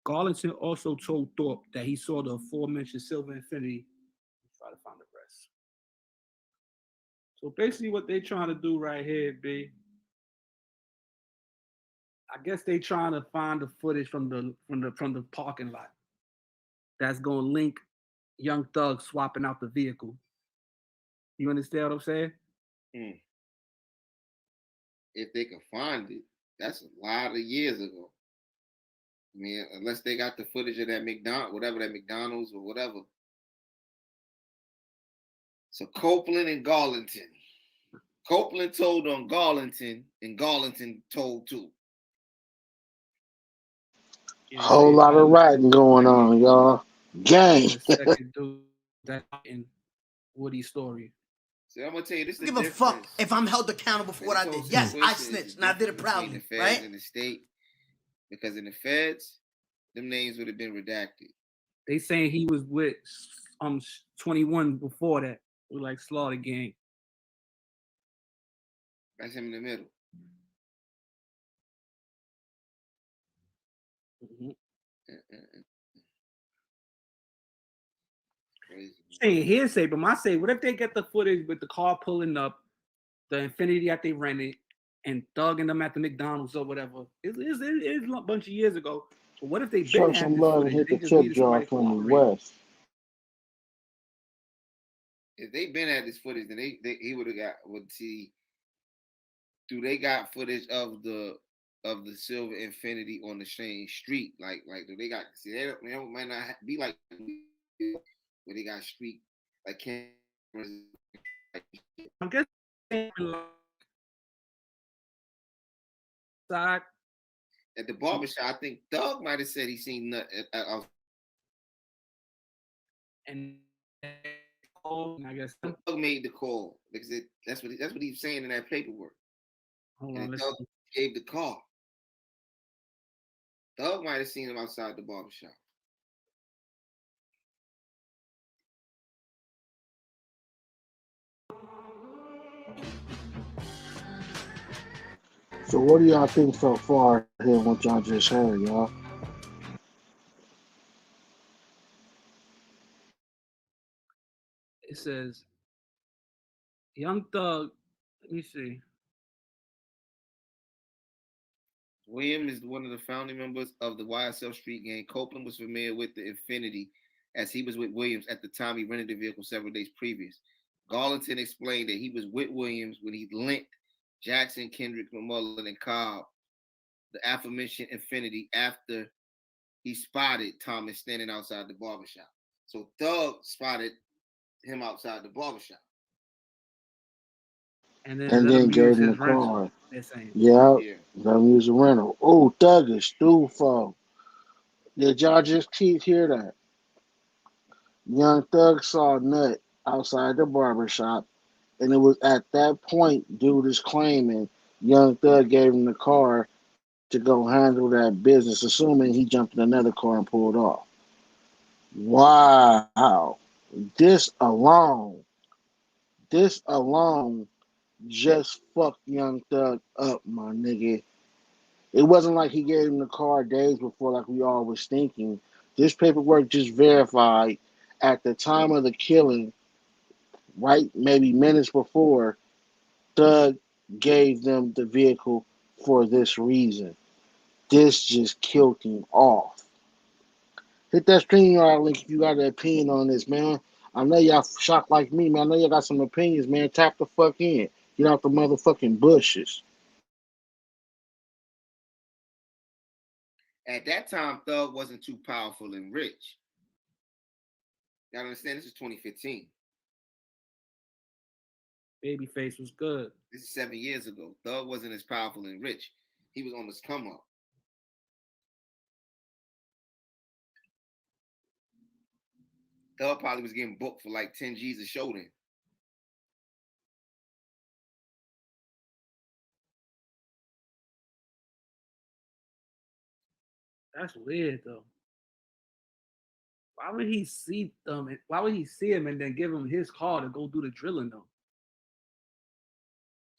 Garlington also told Thorpe that he saw the aforementioned silver Infiniti. Let's try to find the rest. So basically what they're trying to do right here, B, I guess they trying to find the footage from the parking lot that's gonna link Young Thug swapping out the vehicle. You understand what I'm saying? If they can find it, that's a lot of years ago. I mean, unless they got the footage of that McDonald's or whatever. So Copeland and Garlington. Copeland told on Garlington, and Garlington told too. Whole lot of writing going on, y'all. Gang. Second dude that in Woody's story. See, I'm gonna tell you this. Give a fuck if I'm held accountable for what I did. Yes, I snitched, and I did it proudly, the feds right? and the state, because in the feds, them names would have been redacted. They saying he was with 21 before that with like Slaughter Gang. That's him in the middle. Mm-hmm. Crazy. Saying hearsay, but my say, what if they get the footage with the car pulling up, the Infinity that they rented, and thugging them at the McDonald's or whatever? It's a bunch of years ago. But what if they Show been had some this love and footage? hit They the just tip needed jar somebody to from the cooperate. West. If they been at this footage, then he would have got. Would see. Do they got footage of the silver Infinity on the same street? Like do they got? See, they might not be like where they got street like cameras. I'm guessing side. At the barbershop, I think Doug might have said he seen nothing. And I guess Doug made the call because that's what he was saying in that paperwork. Hold and on, Doug gave the call. Doug might have seen him outside the barbershop. So what do y'all think so far here? What y'all just heard, y'all? It says Young Thug. Let me see. William is one of the founding members of the Y.S.L. street gang. Copeland was familiar with the Infinity as he was with Williams at the time he rented the vehicle several days previous. Garlington explained that he was with Williams when he lent Jackson, Kendrick, McMullen, and Cobb the aforementioned Infinity after he spotted Thomas standing outside the barbershop. So Thug spotted him outside the barbershop. And then Gave him the car. They're saying. Yeah. Let him use a rental. Oh, Thug is stufo. Did y'all just hear that? Young Thug saw Nut outside the barbershop, and it was at that point dude is claiming Young Thug gave him the car to go handle that business, assuming he jumped in another car and pulled off. Wow. This alone just fucked Young Thug up, my nigga. It wasn't like he gave him the car days before, like we all was thinking. This paperwork just verified at the time of the killing, right, maybe minutes before, Thug gave them the vehicle for this reason. This just killed him off. Hit that StreamYard link if you got an opinion on this, man. I know y'all shocked like me, man. I know y'all got some opinions, man. Tap the fuck in. Get out the motherfucking bushes. At that time, Thug wasn't too powerful and rich. Y'all understand? This is 2015. Babyface was good. This is 7 years ago. Thug wasn't as powerful and rich. He was on his come up. Thug probably was getting booked for like 10 G's a show then. That's weird though. Why would he see them? Why would he see him and then give him his car to go do the drilling though?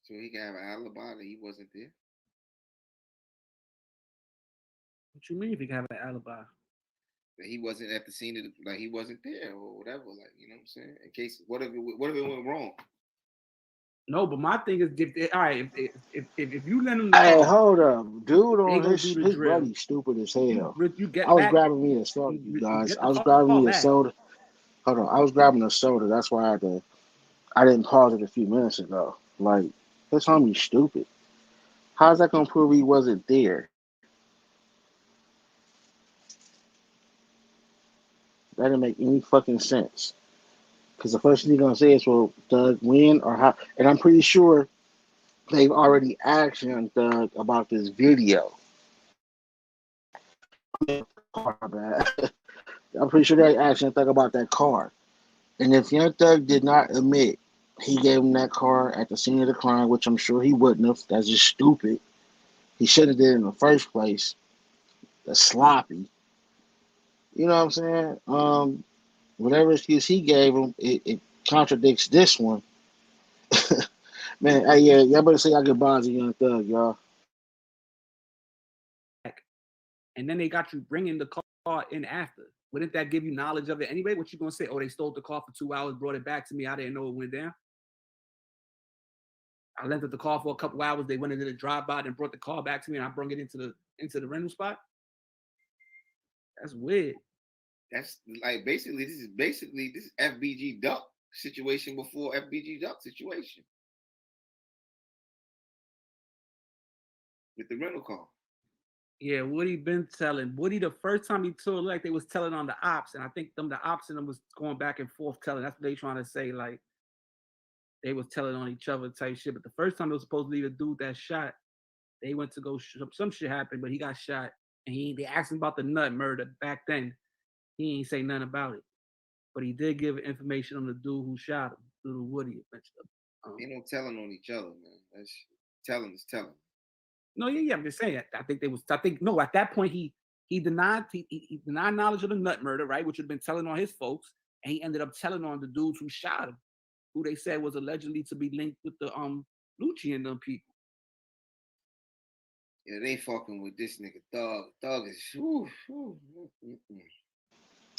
So he can have an alibi that he wasn't there. What you mean if he can have an alibi? That he wasn't at the scene of like he wasn't there or whatever. Like, you know what I'm saying? In case what if it went wrong? No, but my thing is, all right, if you let him, hey, hold up, dude, on his drill. buddy, stupid as hell. You get I was back, grabbing me a soda, you guys. I was call grabbing me a back. soda. Hold on, I was grabbing a soda. That's why I didn't pause it a few minutes ago. Like, this homie's stupid. How's that gonna prove he wasn't there? That didn't make any fucking sense. Because the first thing you're gonna say is, "Well, Doug, when or how?" And I'm pretty sure they've already asked Young Thug about this video. I'm pretty sure they asked Young Thug about that car. And if Young Thug did not admit he gave him that car at the scene of the crime, which I'm sure he wouldn't have, that's just stupid. He should have did it in the first place. That's sloppy. You know what I'm saying? Whatever excuse he gave him, it contradicts this one. Man, hey, yeah, y'all better say y'all get bonds of Young Thug, y'all. And then they got you bringing the car in after. Wouldn't that give you knowledge of it anyway? What you gonna say? Oh, they stole the car for 2 hours, brought it back to me. I didn't know it went down. I left the car for a couple hours. They went into the drive-by and brought the car back to me, and I brought it into the rental spot. That's weird. That's like this is FBG Duck situation before FBG Duck situation with the rental car. Yeah, Woody been telling. Woody, the first time he told, like they was telling on the ops, and I think the ops and them was going back and forth telling. That's what they trying to say, like they was telling on each other type shit. But the first time it was supposedly the dude that shot, they went to go some shit happened, but he got shot, and they asked him about the nut murder back then. He ain't say nothing about it, but he did give information on the dude who shot him, little Woody. They don't telling on each other, man. That's telling is telling. No, yeah, I'm just saying. I think at that point he denied knowledge of the nut murder, right? Which had been telling on his folks, and he ended up telling on the dudes who shot him, who they said was allegedly to be linked with the Lucci and them people. Yeah, they fucking with this nigga Thug. Thug is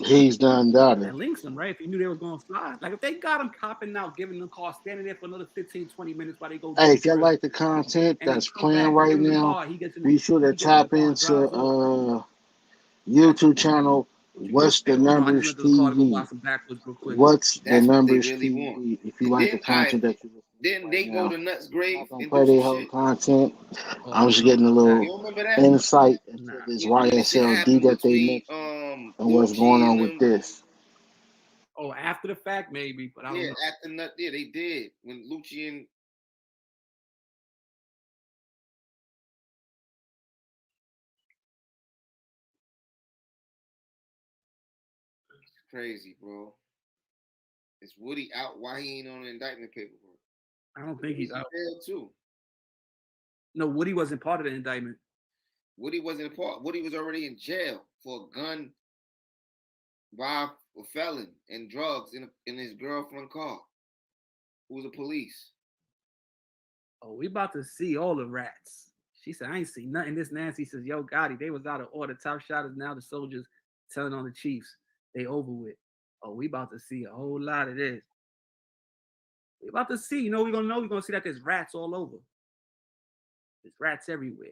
He's done that. That links them, right? If he knew they was going to fly. Like, if they got him copping out, giving them car, standing there for another 15, 20 minutes while they go. Hey, if y'all like the content that's playing right now, be sure to tap into YouTube channel. What's the Numbers TV? What's the Numbers TV? If you like the content that you Then they go to Nuts Grave and play do their some whole shit. content. I'm just getting a little insight into this Y.S.L. that they mentioned and what's going on with this. Oh, after the fact, maybe, but I don't know. After Nut, yeah, they did when Lucci and crazy, bro. Is Woody out? Why he ain't on the indictment paperwork? I don't think he's out. Jail too. No, Woody wasn't part of the indictment. Woody wasn't part. Woody was already in jail for a gun by a felon and drugs in his girlfriend's car. Who was the police? Oh, we about to see all the rats. She said, I ain't seen nothing. This Nancy says, yo, Gotti, they was out of order. Top shotters, now the soldiers telling on the Chiefs. They over with. Oh, we about to see a whole lot of this. We about to see, we're going to see that there's rats all over. There's rats everywhere.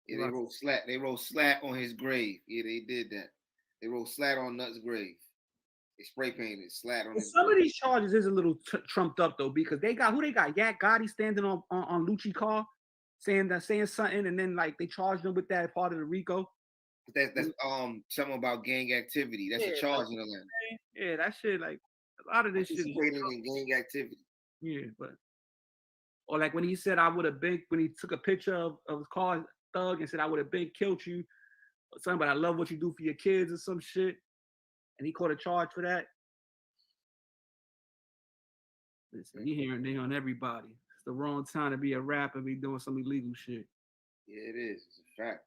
Yeah, they wrote slat on his grave. Yeah, they did that. They wrote slat on Nut's grave. They spray painted slat on his grave. Some of these charges is a little trumped up though, because they got Yak Gotti standing on Lucci car saying something, and then like they charged him with that part of the RICO. That's something about gang activity. That's a charge in Atlanta. Yeah, that shit, like a lot of this shit in gang activity. Yeah, but or like when he said when he took a picture of his car, Thug, and said I would have been killed you or something, but I love what you do for your kids or some shit. And he caught a charge for that. Listen, you hearing they on everybody. It's the wrong time to be a rapper and be doing some illegal shit. Yeah, it is. It's a fact.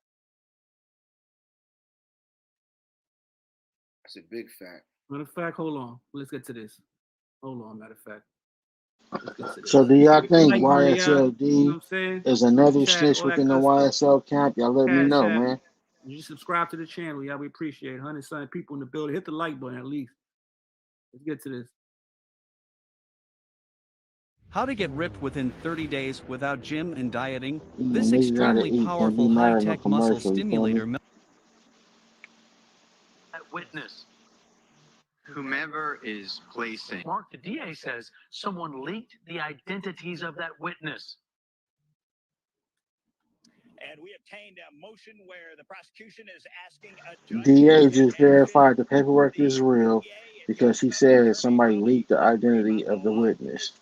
That's a big fact. Matter of fact, hold on. Let's get to this. Hold on, matter of fact. So do y'all think YSLD is another snitch within the YSL camp? Y'all let me know, man. You subscribe to the channel, y'all. We appreciate it. 100 people in the building. Hit the like button at least. Let's get to this. How to get ripped within 30 days without gym and dieting. This extremely powerful high-tech muscle stimulator. Witness, whomever is placing. Mark, the DA says someone leaked the identities of that witness. And we obtained a motion where the prosecution is asking DA just verified the paperwork is real because he said somebody leaked the identity of the witness.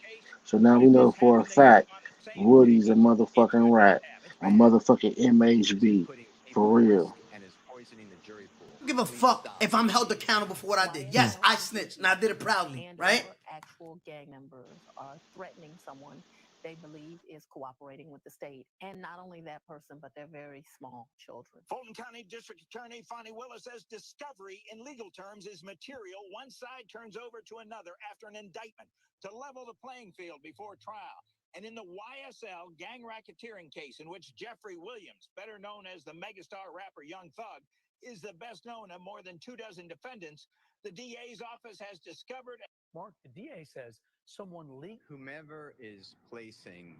So now we know for a fact Woody's a motherfucking rat, a motherfucking MHB, for real. I don't give a fuck if I'm held accountable for what I did. Yes, I snitched, and I did it proudly, right? Actual gang members are threatening someone. they believe is cooperating with the state. And not only that person, but their very small children. Fulton County District Attorney Fonnie Willis says discovery in legal terms is material one side turns over to another after an indictment to level the playing field before trial. And in the Y.S.L. gang racketeering case, in which Jeffrey Williams, better known as the megastar rapper Young Thug, is the best known of more than 24 defendants, the DA's office has discovered. Mark, the DA says someone leaked. Whomever is placing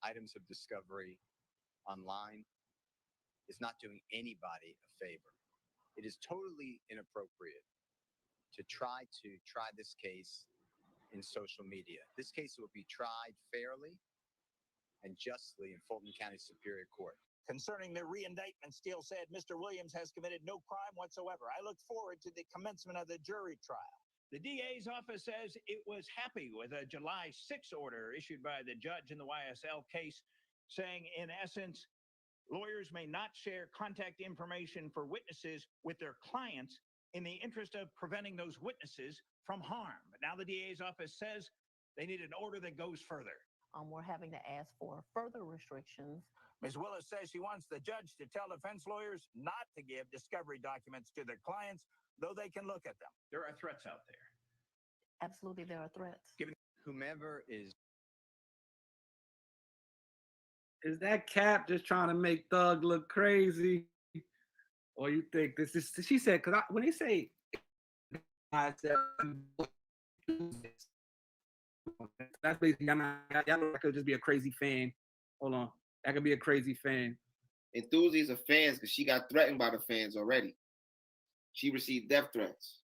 items of discovery online is not doing anybody a favor. It is totally inappropriate to try this case in social media. This case will be tried fairly and justly in Fulton County Superior Court. Concerning the re-indictment, Steele said Mr. Williams has committed no crime whatsoever. I look forward to the commencement of the jury trial. The DA's office says it was happy with a July 6 order issued by the judge in the Y.S.L. case, saying, in essence, lawyers may not share contact information for witnesses with their clients in the interest of preventing those witnesses from harm. But now the DA's office says they need an order that goes further. We're having to ask for further restrictions. Ms. Willis says she wants the judge to tell defense lawyers not to give discovery documents to their clients, though they can look at them. There are threats out there. Absolutely, there are threats. Given whomever is that Cap just trying to make Thug look crazy? Or you think this is, she said, because when they say, I said, that's basically, y'all know I could just be a crazy fan. Hold on. I could be a crazy fan. Enthusiasts are fans because she got threatened by the fans already. She received death threats.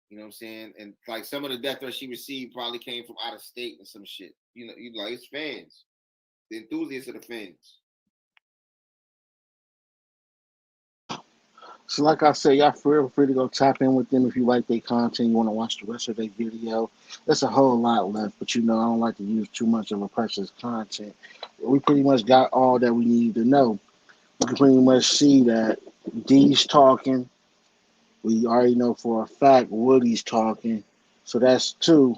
You know what I'm saying? And like some of the death threats she received probably came from out of state and some shit. You know, you like, it's fans. The enthusiasts are the fans. So like I said, y'all feel free to go tap in with them if you like their content. You want to watch the rest of their video. There's a whole lot left, but I don't like to use too much of a person's content. We pretty much got all that we need to know. We can pretty much see that D's talking. We already know for a fact Woody's talking. So that's 2.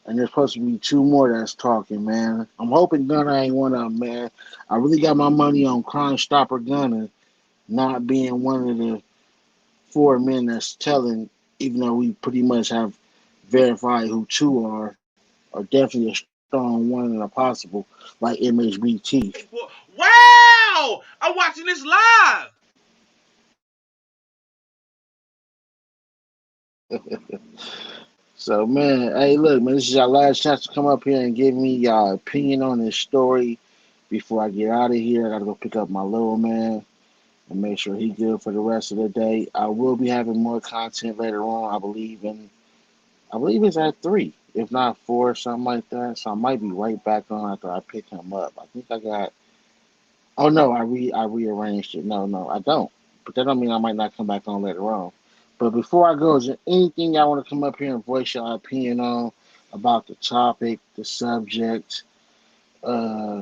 And there's supposed to be 2 more that's talking, man. I'm hoping Gunner ain't one of them, man. I really got my money on Crime Stopper Gunner not being one of the 4 men that's telling, even though we pretty much have verified who 2 are definitely a strong one and a possible, like MHBT. Wow! I'm watching this live. So, man, hey, look, man, this is your last chance to come up here and give me your opinion on this story before I get out of here. I got to go pick up my little man and make sure he's good for the rest of the day. I will be having more content later on. I believe it's at 3, if not 4, something like that. So I might be right back on after I pick him up. I think I got. Oh no, I rearranged it. No, I don't. But that don't mean I might not come back on later on. But before I go, is there anything y'all want to come up here and voice your opinion on about the topic, the subject? Uh,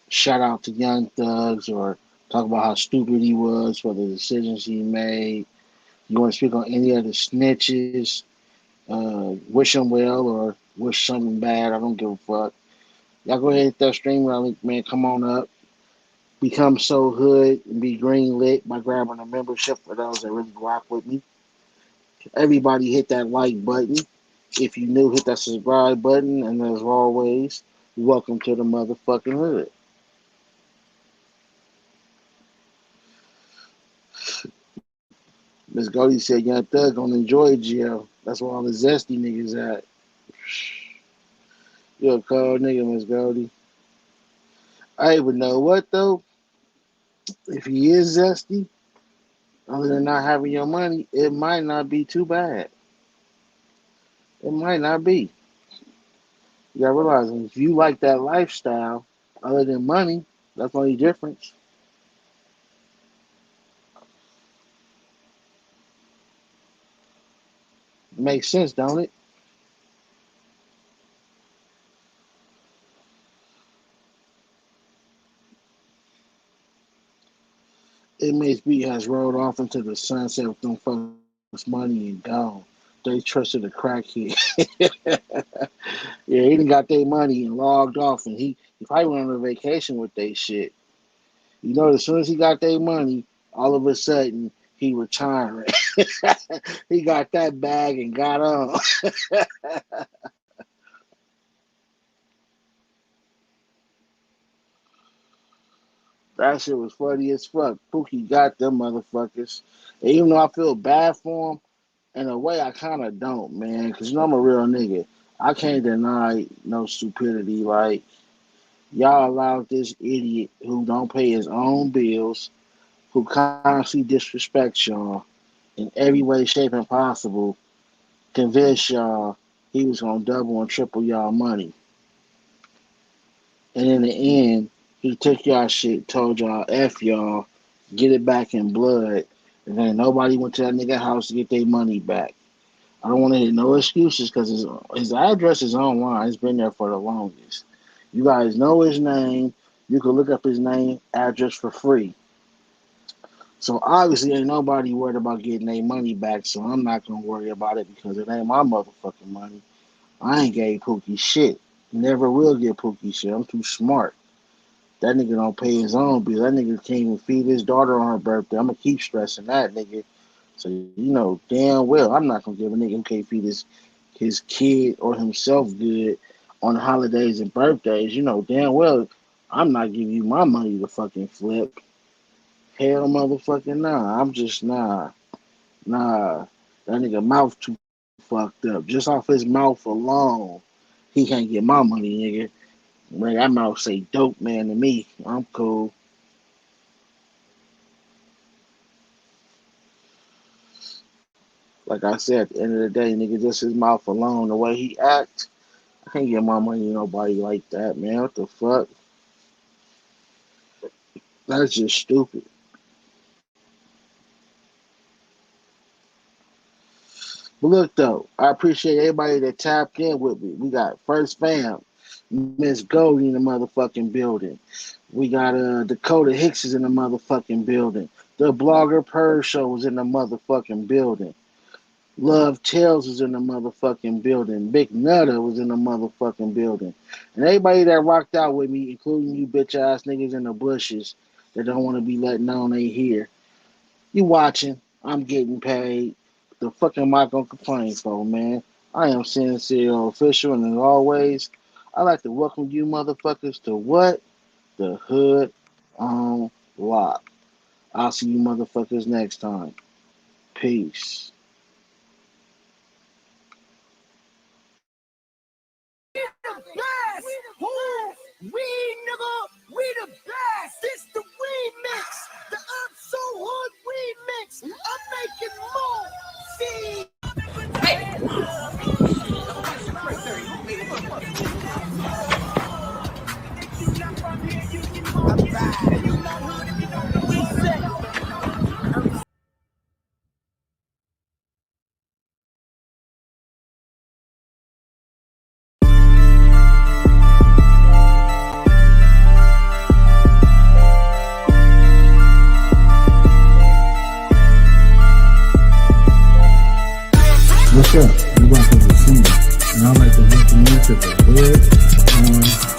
Shout out to Young Thugs or talk about how stupid he was for the decisions he made. You want to speak on any of the snitches? Wish them well or wish something bad. I don't give a fuck. Y'all go ahead and hit that stream rally, man. Come on up. Become so hood and be green lit by grabbing a membership for those that really rock with me. Everybody hit that like button. If you new, hit that subscribe button. And as always, welcome to the motherfucking hood. Miss Goldie said, Young Thug gonna enjoy jail. That's where all the zesty niggas at. You a cold nigga, Miss Goldie. Hey, but know what though? If he is zesty, other than not having your money, it might not be too bad. It might not be. You gotta realize if you like that lifestyle, other than money, that's the only difference. Makes sense, don't it? Inmates B has rolled off into the sunset with them folks' money and gone. They trusted a crackhead. Yeah, he done got their money and logged off, and he probably went on a vacation with their shit. You know, as soon as he got their money, all of a sudden he retiring. He got that bag and got on. That shit was funny as fuck. Pookie got them motherfuckers. And even though I feel bad for him, in a way I kind of don't, man, because you know I'm a real nigga. I can't deny no stupidity. Like, y'all allowed this idiot who don't pay his own bills, who constantly disrespects y'all in every way, shape, and possible, convince y'all he was going to double and triple y'all money. And in the end, he took y'all shit, told y'all, F y'all, get it back in blood. And then nobody went to that nigga house to get their money back. I don't want to hear no excuses because his address is online. It's been there for the longest. You guys know his name. You can look up his name, address for free. So obviously ain't nobody worried about getting their money back, so I'm not going to worry about it because it ain't my motherfucking money. I ain't gave Pookie shit. Never will get Pookie shit. I'm too smart. That nigga don't pay his own bills. That nigga can't even feed his daughter on her birthday. I'm going to keep stressing that, nigga. So, you know, damn well, I'm not going to give a nigga who can't feed his kid or himself good on holidays and birthdays. You know, damn well, I'm not giving you my money to fucking flip. Hell motherfucking nah. I'm just nah. That nigga mouth too fucked up. Just off his mouth alone, he can't get my money, nigga. Man, that mouth say dope man to me. I'm cool. Like I said, at the end of the day, nigga, just his mouth alone, the way he acts, I can't get my money to nobody like that, man. What the fuck? That's just stupid. But look, though, I appreciate everybody that tapped in with me. We got First Fam, Miss Goldie in the motherfucking building. We got Dakota Hicks is in the motherfucking building. The Blogger Purr Show was in the motherfucking building. Love Tales was in the motherfucking building. Big Nutter was in the motherfucking building. And everybody that rocked out with me, including you bitch ass niggas in the bushes that don't want to be let known they here. You watching. I'm getting paid. The fuck am I gonna complain for, man? I am Sincere Official, and as always, I'd like to welcome you motherfuckers to what? The Hood on Lock. I'll see you motherfuckers next time. Peace. We nigga, we the best. This the remix, the I'm So Hood remix. I'm making more. See, hey. I'm back. We set. What's up? You welcome to the scene, and I'd like to welcome you to the Hood on